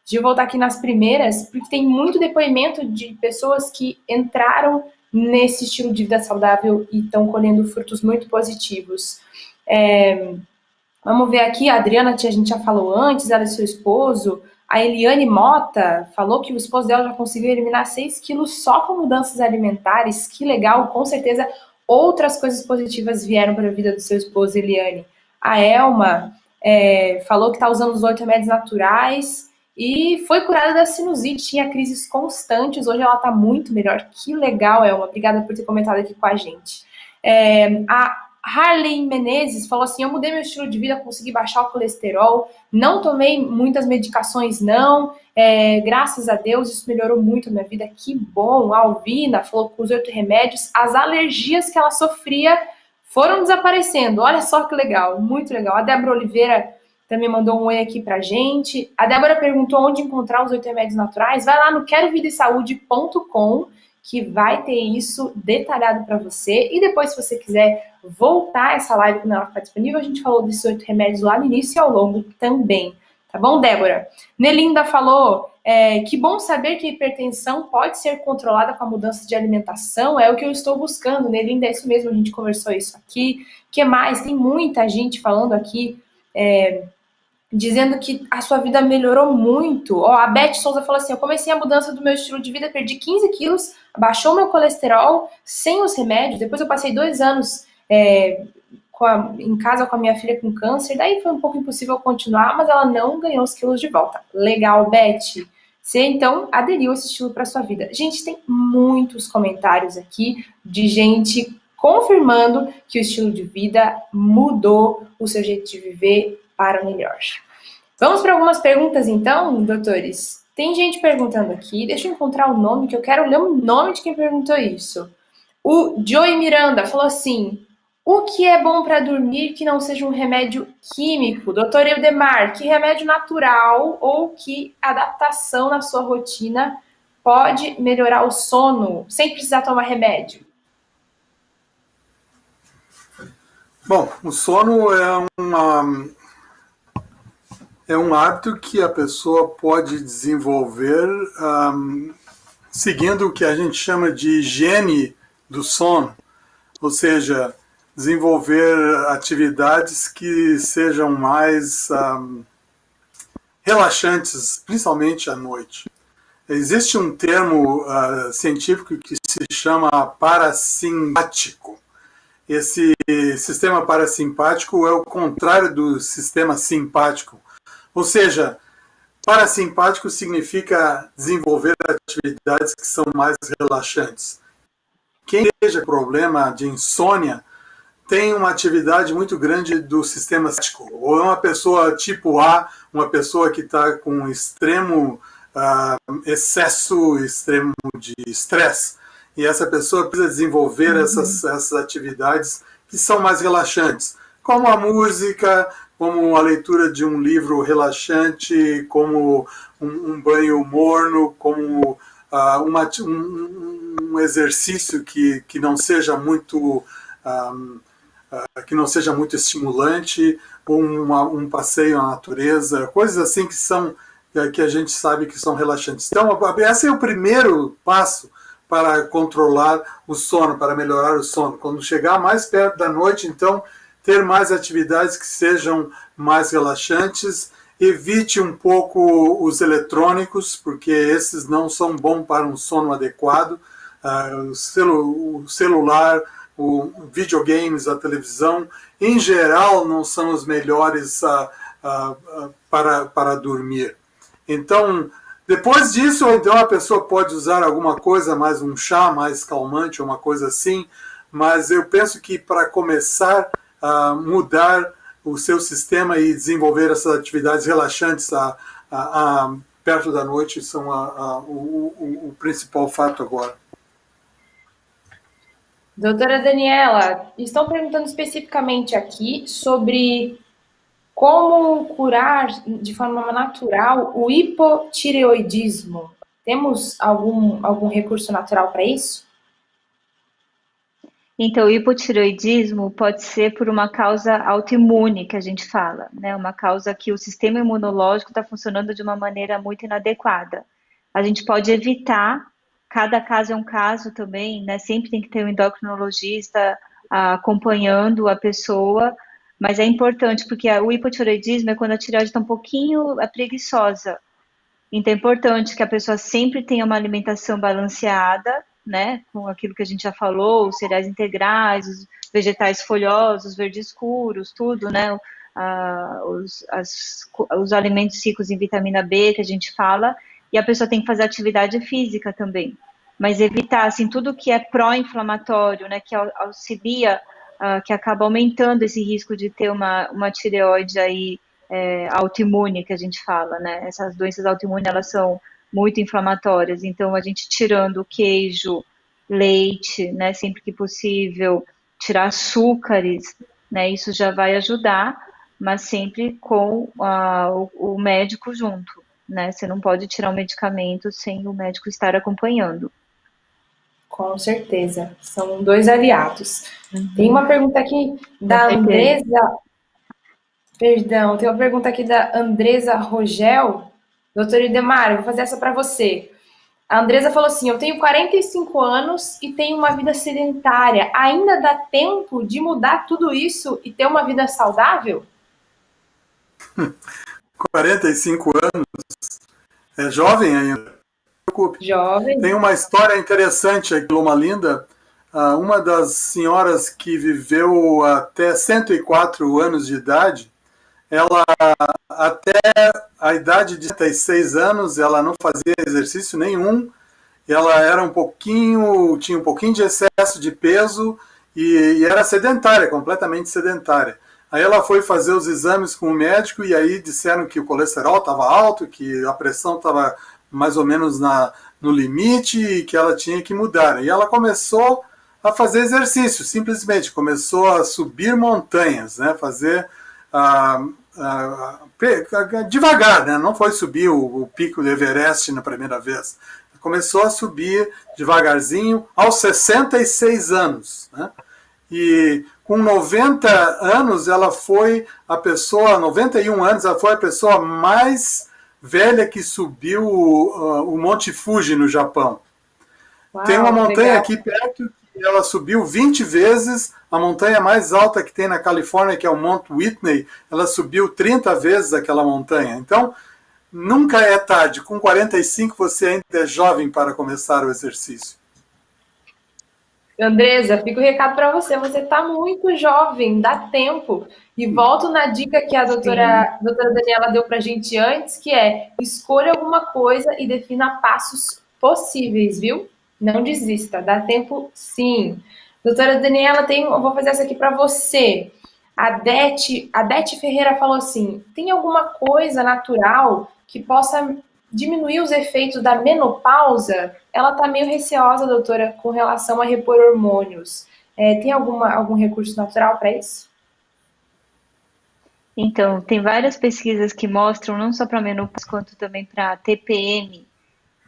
De voltar aqui nas primeiras, porque tem muito depoimento de pessoas que entraram nesse estilo de vida saudável e estão colhendo frutos muito positivos. Vamos ver aqui, a Adriana, a gente já falou antes, ela e seu esposo. A Eliane Mota falou que o esposo dela já conseguiu eliminar 6 quilos só com mudanças alimentares. Que legal, com certeza outras coisas positivas vieram para a vida do seu esposo, Eliane. A Elma falou que está usando os 8 remédios naturais e foi curada da sinusite, tinha crises constantes, hoje ela está muito melhor. Que legal, Elma, obrigada por ter comentado aqui com a gente. A Harley Menezes falou assim, eu mudei meu estilo de vida, consegui baixar o colesterol, não tomei muitas medicações não, graças a Deus isso melhorou muito a minha vida, que bom. A Alvina falou que com os 8 remédios, as alergias que ela sofria foram desaparecendo, olha só que legal, muito legal. A Débora Oliveira também mandou um oi aqui pra gente. A Débora perguntou onde encontrar os 8 remédios naturais, vai lá no querovidasaude.com, que vai ter isso detalhado para você. E depois, se você quiser voltar essa live quando ela ficar disponível, a gente falou desses 8 remédios lá no início e ao longo também. Tá bom, Débora? Nelinda falou, que bom saber que a hipertensão pode ser controlada com a mudança de alimentação, é o que eu estou buscando. Nelinda, é isso mesmo, a gente conversou isso aqui. O que mais? Tem muita gente falando aqui, dizendo que a sua vida melhorou muito. A Beth Souza falou assim, eu comecei a mudança do meu estilo de vida, perdi 15 quilos, baixou meu colesterol sem os remédios, depois eu passei 2 anos em casa com a minha filha com câncer, daí foi um pouco impossível continuar, mas ela não ganhou os quilos de volta. Legal, Beth. Você, então, aderiu esse estilo para sua vida. Gente, tem muitos comentários aqui de gente confirmando que o estilo de vida mudou o seu jeito de viver para o melhor. Vamos para algumas perguntas, então, doutores? Tem gente perguntando aqui, deixa eu encontrar o nome, que eu quero ler o nome de quem perguntou isso. O Joey Miranda falou assim, o que é bom para dormir que não seja um remédio químico? Doutor Eudemar, que remédio natural ou que adaptação na sua rotina pode melhorar o sono sem precisar tomar remédio? Bom, o sono é um hábito que a pessoa pode desenvolver seguindo o que a gente chama de higiene do sono, ou seja, desenvolver atividades que sejam mais relaxantes, principalmente à noite. Existe um termo científico que se chama parasimpático. Esse sistema parasimpático é o contrário do sistema simpático. Ou seja, parasimpático significa desenvolver atividades que são mais relaxantes. Quem tenha problema de insônia tem uma atividade muito grande do sistema simpático, ou é uma pessoa tipo A, uma pessoa que está com extremo excesso extremo de estresse, e essa pessoa precisa desenvolver essas atividades que são mais relaxantes, como a música, como a leitura de um livro relaxante, como um banho morno, como um exercício que não seja muito estimulante, um passeio à natureza, coisas assim que a gente sabe que são relaxantes. Então, esse é o primeiro passo para controlar o sono, para melhorar o sono. Quando chegar mais perto da noite, então, ter mais atividades que sejam mais relaxantes. Evite um pouco os eletrônicos, porque esses não são bons para um sono adequado. O celular, o videogames, a televisão, em geral, não são os melhores para dormir. Então, depois disso, então a pessoa pode usar alguma coisa, mais um chá mais calmante, uma coisa assim, mas eu penso que para começar a mudar o seu sistema e desenvolver essas atividades relaxantes perto da noite são o principal fato agora. Doutora Daniela, estão perguntando especificamente aqui sobre como curar de forma natural o hipotireoidismo. Temos algum recurso natural para isso? Então, o hipotireoidismo pode ser por uma causa autoimune, que a gente fala, né? Uma causa que o sistema imunológico está funcionando de uma maneira muito inadequada. A gente pode evitar, cada caso é um caso também, né? Sempre tem que ter um endocrinologista acompanhando a pessoa, mas é importante, porque o hipotireoidismo é quando a tireoide está um pouquinho preguiçosa. Então é importante que a pessoa sempre tenha uma alimentação balanceada, né, com aquilo que a gente já falou, os cereais integrais, os vegetais folhosos, verdes escuros, tudo, né, os alimentos ricos em vitamina B que a gente fala, e a pessoa tem que fazer atividade física também, mas evitar, assim, tudo que é pró-inflamatório, né, que auxilia, que acaba aumentando esse risco de ter uma tireoide aí autoimune, que a gente fala, né, essas doenças autoimunes, elas são muito inflamatórias, então a gente tirando o queijo, leite, né, sempre que possível, tirar açúcares, né, isso já vai ajudar, mas sempre com o médico junto, né, você não pode tirar o medicamento sem o médico estar acompanhando. Com certeza, são dois aliados. Tem uma pergunta aqui da Andresa, perdão, tem uma pergunta aqui da Andresa Rogel. Doutor Idemar, vou fazer essa para você. A Andresa falou assim: eu tenho 45 anos e tenho uma vida sedentária. Ainda dá tempo de mudar tudo isso e ter uma vida saudável? 45 anos? É jovem ainda. Não se preocupe. Jovem. Tem uma história interessante aqui em Loma Linda. Uma das senhoras que viveu até 104 anos de idade, ela, até a idade de 36 anos, ela não fazia exercício nenhum, ela era tinha um pouquinho de excesso de peso e era sedentária, completamente sedentária. Aí ela foi fazer os exames com o médico e aí disseram que o colesterol estava alto, que a pressão estava mais ou menos no limite e que ela tinha que mudar. E ela começou a fazer exercício, simplesmente começou a subir montanhas, né, fazer devagar, né? Não foi subir o pico do Everest na primeira vez. Começou a subir devagarzinho aos 66 anos. Né? E com 90 anos, ela foi 91 anos, ela foi a pessoa mais velha que subiu o Monte Fuji no Japão. Uau, tem uma montanha legal. Aqui perto que ela subiu 20 vezes, a montanha mais alta que tem na Califórnia, que é o Monte Whitney, ela subiu 30 vezes aquela montanha. Então, nunca é tarde. Com 45 você ainda é jovem para começar o exercício. Andresa, fica o recado para você. Você está muito jovem, dá tempo. E volto na dica que a doutora Daniela deu para a gente antes, que é: escolha alguma coisa e defina passos possíveis, viu? Não desista, dá tempo sim. Doutora Daniela, eu vou fazer essa aqui para você. A Dete Ferreira falou assim: tem alguma coisa natural que possa diminuir os efeitos da menopausa? Ela está meio receosa, doutora, com relação a repor hormônios. Tem algum recurso natural para isso? Então, tem várias pesquisas que mostram, não só para menopausa, quanto também para TPM,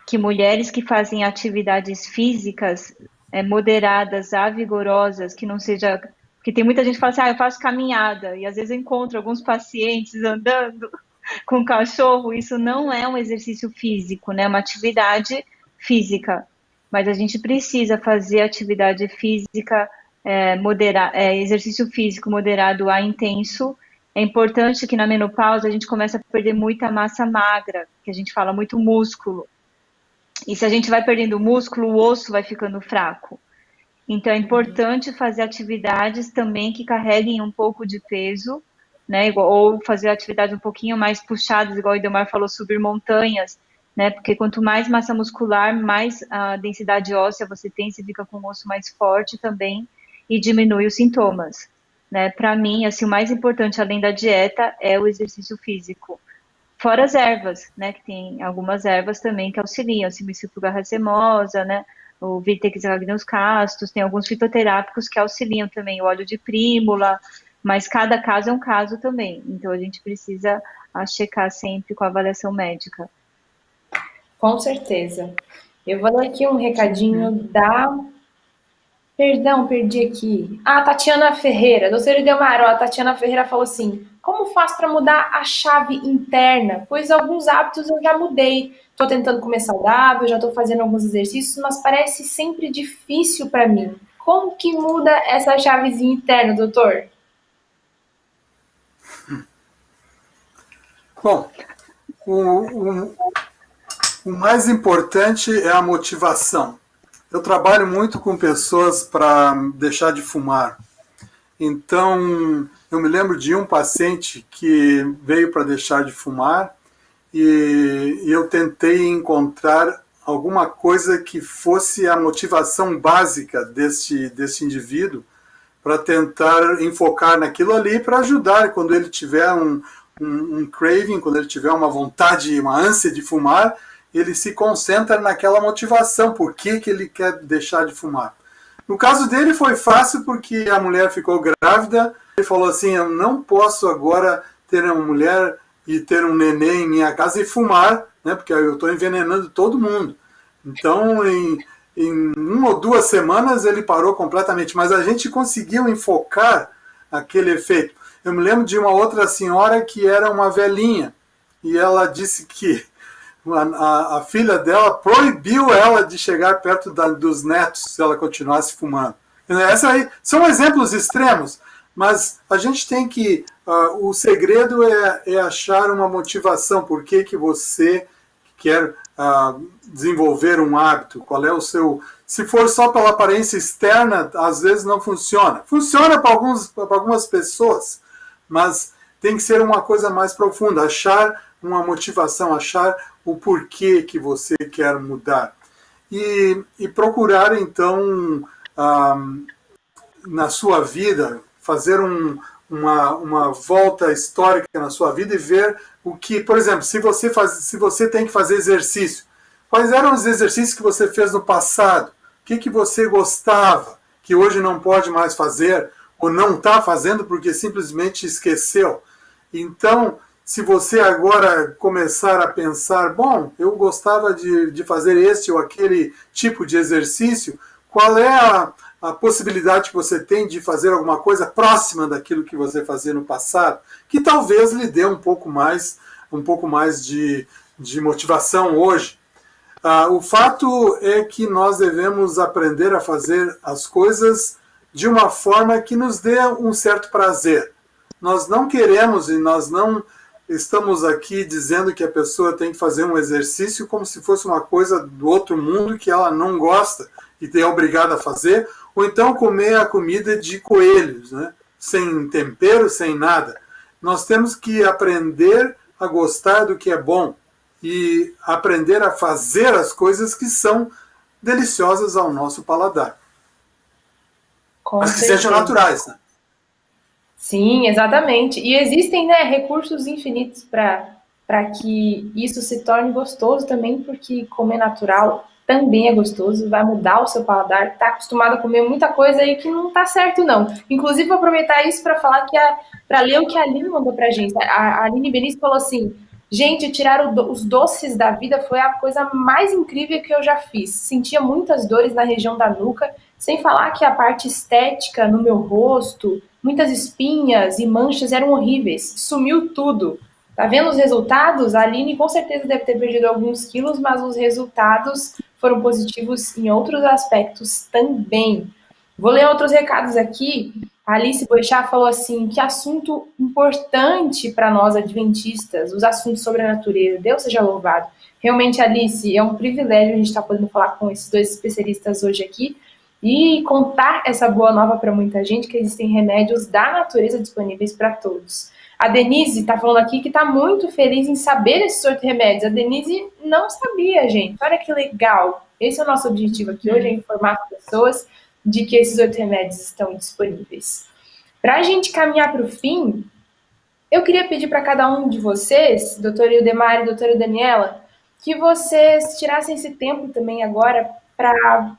que mulheres que fazem atividades físicas moderadas a vigorosas, que não seja. Porque tem muita gente que fala assim, eu faço caminhada, e às vezes eu encontro alguns pacientes andando com cachorro, isso não é um exercício físico, né? É uma atividade física. Mas a gente precisa fazer atividade física, exercício físico moderado a intenso. É importante que na menopausa a gente comece a perder muita massa magra, que a gente fala muito músculo. E se a gente vai perdendo músculo, o osso vai ficando fraco. Então é importante fazer atividades também que carreguem um pouco de peso, né? Ou fazer atividades um pouquinho mais puxadas, igual o Idemar falou, subir montanhas, né? Porque quanto mais massa muscular, mais a densidade óssea você tem, você fica com o osso mais forte também e diminui os sintomas, né? Para mim, assim, o mais importante além da dieta é o exercício físico. Fora as ervas, né, que tem algumas ervas também que auxiliam, assim, o Simicípio racemosa, né, o Vitex agnus castus, tem alguns fitoterápicos que auxiliam também, o óleo de prímula, mas cada caso é um caso também, então a gente precisa checar sempre com a avaliação médica. Com certeza. Eu vou dar aqui um recadinho da. Perdão, perdi aqui. Tatiana Ferreira. Doutora Idemar, a Tatiana Ferreira falou assim: como faço para mudar a chave interna? Pois alguns hábitos eu já mudei. Estou tentando comer saudável, já estou fazendo alguns exercícios, mas parece sempre difícil para mim. Como que muda essa chavezinha interna, doutor? Bom, o mais importante é a motivação. Eu trabalho muito com pessoas para deixar de fumar. Então, eu me lembro de um paciente que veio para deixar de fumar e eu tentei encontrar alguma coisa que fosse a motivação básica desse indivíduo para tentar enfocar naquilo ali para ajudar quando ele tiver um craving, quando ele tiver uma vontade, uma ânsia de fumar, ele se concentra naquela motivação, por que ele quer deixar de fumar. No caso dele foi fácil porque a mulher ficou grávida, ele falou assim, eu não posso agora ter uma mulher e ter um neném em minha casa e fumar, né, porque eu estou envenenando todo mundo. Então, em 1 ou 2 semanas ele parou completamente, mas a gente conseguiu enfocar aquele efeito. Eu me lembro de uma outra senhora que era uma velhinha, e ela disse que a filha dela proibiu ela de chegar perto dos netos se ela continuasse fumando. Essa aí são exemplos extremos, mas a gente tem que... o segredo é achar uma motivação. Por que você quer desenvolver um hábito? Qual é o seu... Se for só pela aparência externa, às vezes não funciona. Funciona para algumas pessoas, mas tem que ser uma coisa mais profunda. Achar uma motivação, achar o porquê que você quer mudar. E procurar, então, na sua vida, fazer uma volta histórica na sua vida e ver o que, por exemplo, se você tem que fazer exercício, quais eram os exercícios que você fez no passado? O que você gostava, que hoje não pode mais fazer, ou não está fazendo porque simplesmente esqueceu? Então, se você agora começar a pensar, bom, eu gostava de fazer esse ou aquele tipo de exercício, qual é a possibilidade que você tem de fazer alguma coisa próxima daquilo que você fazia no passado, que talvez lhe dê um pouco mais de motivação hoje. O fato é que nós devemos aprender a fazer as coisas de uma forma que nos dê um certo prazer. Nós não queremos e nós não estamos aqui dizendo que a pessoa tem que fazer um exercício como se fosse uma coisa do outro mundo que ela não gosta e é obrigada a fazer, ou então comer a comida de coelhos, né? Sem tempero, sem nada. Nós temos que aprender a gostar do que é bom e aprender a fazer as coisas que são deliciosas ao nosso paladar. Com mas que certeza. sejam naturais, né? Sim, exatamente. E existem, né, recursos infinitos para que isso se torne gostoso também, porque comer natural também é gostoso, vai mudar o seu paladar. Está acostumado a comer muita coisa aí que não está certo, não. Inclusive, vou aproveitar isso para falar para ler o que a Aline mandou para a gente. A Aline Benício falou assim: gente, tirar os doces da vida foi a coisa mais incrível que eu já fiz. Sentia muitas dores na região da nuca, sem falar que a parte estética no meu rosto, muitas espinhas e manchas eram horríveis. Sumiu tudo. Tá vendo os resultados? A Aline com certeza deve ter perdido alguns quilos, mas os resultados foram positivos em outros aspectos também. Vou ler outros recados aqui. A Alice Boixá falou assim: que assunto importante para nós adventistas, os assuntos sobre a natureza. Deus seja louvado. Realmente, Alice, é um privilégio a gente estar podendo falar com esses dois especialistas hoje aqui e contar essa boa nova para muita gente, que existem remédios da natureza disponíveis para todos. A Denise está falando aqui que está muito feliz em saber esses 8 remédios. A Denise não sabia, gente. Olha que legal. Esse é o nosso objetivo aqui hoje, é informar as pessoas de que esses 8 remédios estão disponíveis. Para a gente caminhar para o fim, eu queria pedir para cada um de vocês, doutora Ildemar e doutora Daniela, que vocês tirassem esse tempo também agora para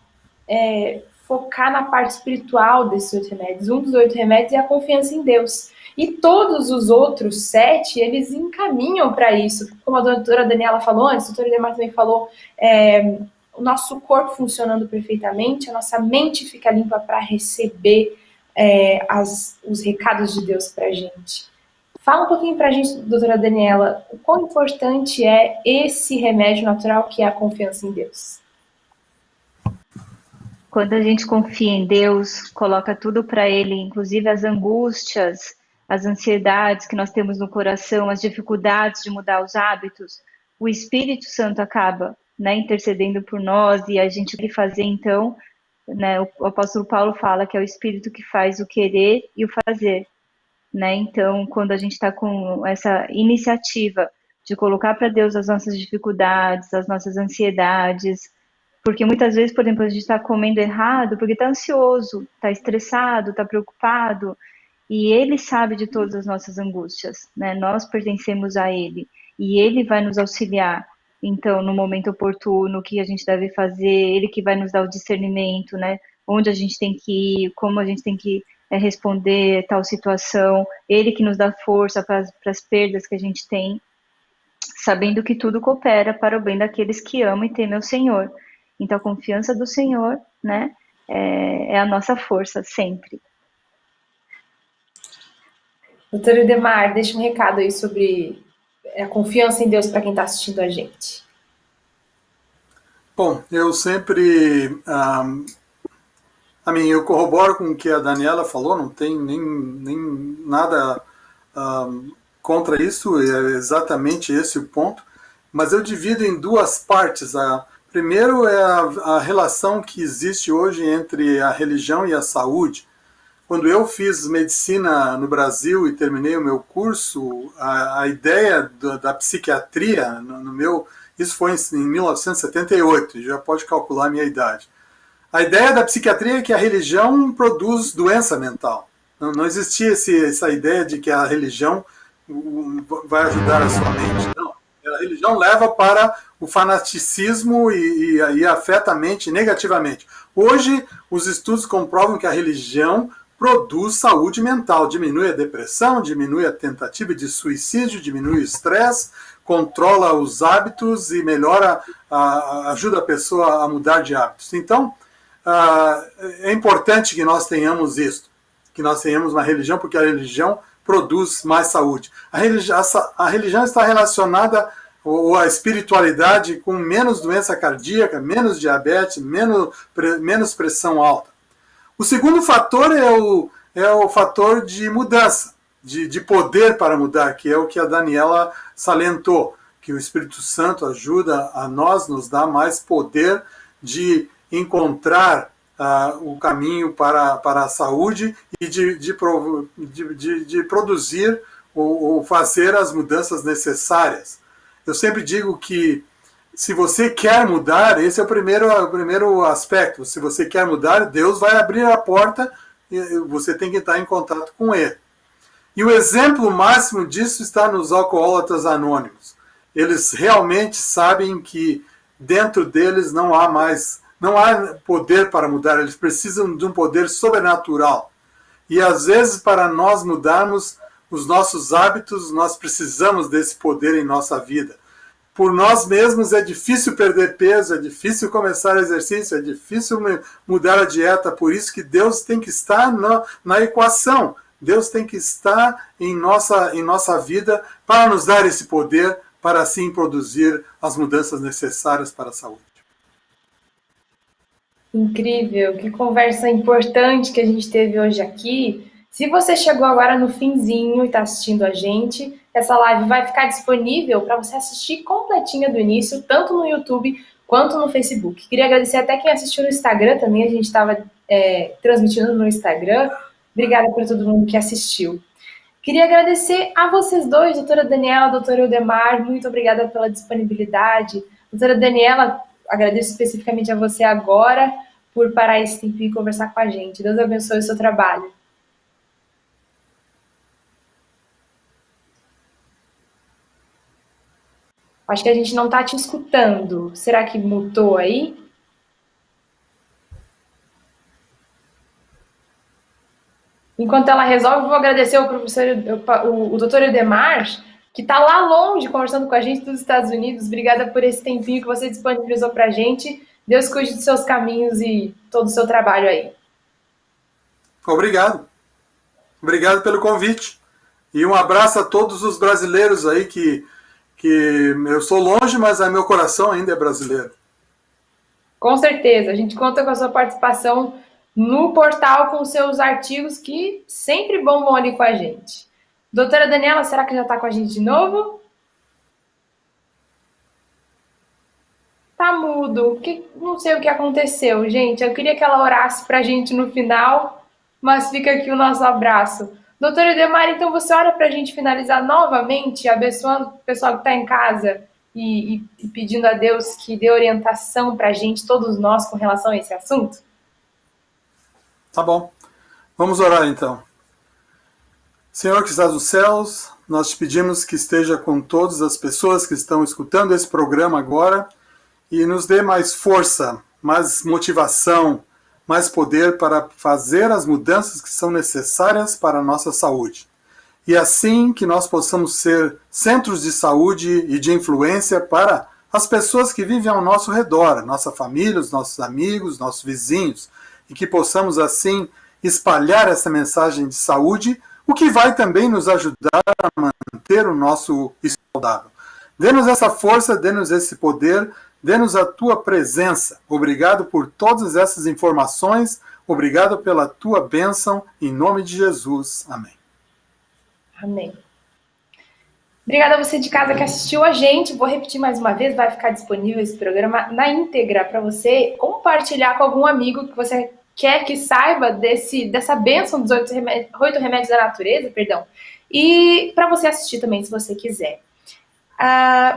focar na parte espiritual desses 8 remédios. Um dos 8 remédios é a confiança em Deus. E todos os outros 7, eles encaminham para isso. Como a doutora Daniela falou antes, a doutora Ildemar também falou, o nosso corpo funcionando perfeitamente, a nossa mente fica limpa para receber os recados de Deus para a gente. Fala um pouquinho para a gente, doutora Daniela, o quão importante é esse remédio natural que é a confiança em Deus. Quando a gente confia em Deus, coloca tudo para Ele, inclusive as angústias, as ansiedades que nós temos no coração, as dificuldades de mudar os hábitos, o Espírito Santo acaba, né, intercedendo por nós, e a gente vai fazer então, né, o apóstolo Paulo fala que é o Espírito que faz o querer e o fazer, né? Então, quando a gente está com essa iniciativa de colocar para Deus as nossas dificuldades, as nossas ansiedades, porque muitas vezes, por exemplo, a gente está comendo errado porque está ansioso, está estressado, está preocupado, e Ele sabe de todas as nossas angústias, né? Nós pertencemos a Ele, e Ele vai nos auxiliar, então, no momento oportuno, o que a gente deve fazer, Ele que vai nos dar o discernimento, né? Onde a gente tem que ir, como a gente tem que responder tal situação, Ele que nos dá força para as perdas que a gente tem, sabendo que tudo coopera para o bem daqueles que amam e temem o Senhor. Então, a confiança do Senhor, né, é a nossa força sempre. Doutora Ildemar, deixa um recado aí sobre a confiança em Deus para quem está assistindo a gente. Bom, eu sempre... eu corroboro com o que a Daniela falou, não tem nem nada contra isso, é exatamente esse o ponto, mas eu divido em duas partes. Primeiro é a relação que existe hoje entre a religião e a saúde. Quando eu fiz medicina no Brasil e terminei o meu curso, a ideia da psiquiatria, isso foi em 1978, já pode calcular a minha idade. A ideia da psiquiatria é que a religião produz doença mental. Não existia essa ideia de que a religião vai ajudar a sua mente. Não. A religião leva para o fanaticismo e afeta a mente negativamente. Hoje, os estudos comprovam que a religião produz saúde mental, diminui a depressão, diminui a tentativa de suicídio, diminui o estresse, controla os hábitos e melhora, ajuda a pessoa a mudar de hábitos. Então, é importante que nós tenhamos isso, que nós tenhamos uma religião, porque a religião produz mais saúde. A religião está relacionada, ou a espiritualidade, com menos doença cardíaca, menos diabetes, menos pressão alta. O segundo fator é o fator de mudança, de poder para mudar, que é o que a Daniela salientou, que o Espírito Santo ajuda a nós, nos dá mais poder de encontrar o caminho para a saúde e de produzir ou fazer as mudanças necessárias. Eu sempre digo que se você quer mudar, esse é o primeiro aspecto. Se você quer mudar, Deus vai abrir a porta você tem que estar em contato com ele. E o exemplo máximo disso está nos alcoólatras anônimos. Eles realmente sabem que dentro deles não há poder para mudar, eles precisam de um poder sobrenatural. E às vezes, para nós mudarmos os nossos hábitos, nós precisamos desse poder em nossa vida. Por nós mesmos é difícil perder peso, é difícil começar exercício, é difícil mudar a dieta, por isso que Deus tem que estar na equação. Deus tem que estar em nossa vida para nos dar esse poder, para assim produzir as mudanças necessárias para a saúde. Incrível, que conversa importante que a gente teve hoje aqui. Se você chegou agora no finzinho e está assistindo a gente, essa live vai ficar disponível para você assistir completinha do início, tanto no YouTube quanto no Facebook. Queria agradecer até quem assistiu no Instagram também, a gente estava transmitindo no Instagram. Obrigada por todo mundo que assistiu. Queria agradecer a vocês dois, doutora Daniela, doutor Eudemar, muito obrigada pela disponibilidade. Doutora Daniela, agradeço especificamente a você agora por parar esse tempo e conversar com a gente. Deus abençoe o seu trabalho. Acho que a gente não está te escutando. Será que mutou aí? Enquanto ela resolve, vou agradecer o doutor Eudemar, que está lá longe conversando com a gente dos Estados Unidos. Obrigada por esse tempinho que você disponibilizou para a gente. Deus cuide dos seus caminhos e todo o seu trabalho aí. Obrigado. Obrigado pelo convite. E um abraço a todos os brasileiros aí que eu sou longe, mas meu coração ainda é brasileiro. Com certeza. A gente conta com a sua participação no portal com seus artigos que sempre bombam ali com a gente. Doutora Daniela, será que já está com a gente de novo? Tá mudo. Não sei o que aconteceu, gente. Eu queria que ela orasse pra gente no final, mas fica aqui o nosso abraço. Doutora Eudemar, então você ora pra gente finalizar novamente, abençoando o pessoal que está em casa e pedindo a Deus que dê orientação pra gente, todos nós, com relação a esse assunto? Tá bom. Vamos orar então. Senhor que estás nos céus, nós te pedimos que esteja com todas as pessoas que estão escutando esse programa agora e nos dê mais força, mais motivação, mais poder para fazer as mudanças que são necessárias para a nossa saúde. E assim que nós possamos ser centros de saúde e de influência para as pessoas que vivem ao nosso redor, nossa família, os nossos amigos, nossos vizinhos, e que possamos assim espalhar essa mensagem de saúde, o que vai também nos ajudar a manter o nosso saudável. Dê-nos essa força, dê-nos esse poder, dê-nos a tua presença. Obrigado por todas essas informações, obrigado pela tua bênção, em nome de Jesus. Amém. Amém. Obrigada a você de casa que assistiu a gente. Vou repetir mais uma vez, vai ficar disponível esse programa na íntegra para você compartilhar com algum amigo que você quer que saiba dessa bênção dos 8 remédios da natureza, e para você assistir também, se você quiser.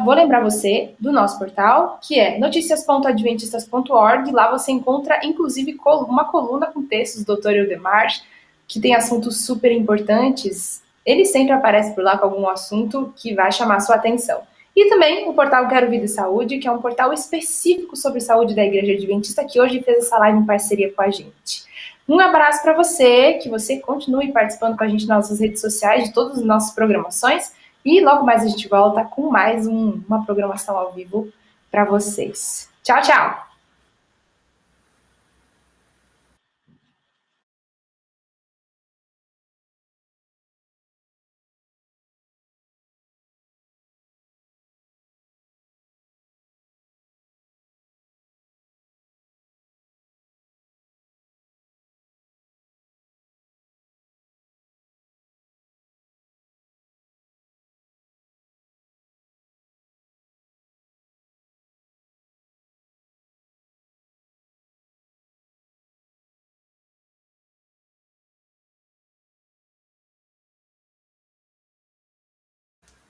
Vou lembrar você do nosso portal, que é noticias.adventistas.org. Lá você encontra, inclusive, uma coluna com textos do Dr. Eudemar, que tem assuntos super importantes. Ele sempre aparece por lá com algum assunto que vai chamar a sua atenção. E também o portal Quero Vida e Saúde, que é um portal específico sobre saúde da Igreja Adventista, que hoje fez essa live em parceria com a gente. Um abraço para você, que você continue participando com a gente nas nossas redes sociais, de todas as nossas programações, e logo mais a gente volta com mais uma programação ao vivo para vocês. Tchau, tchau!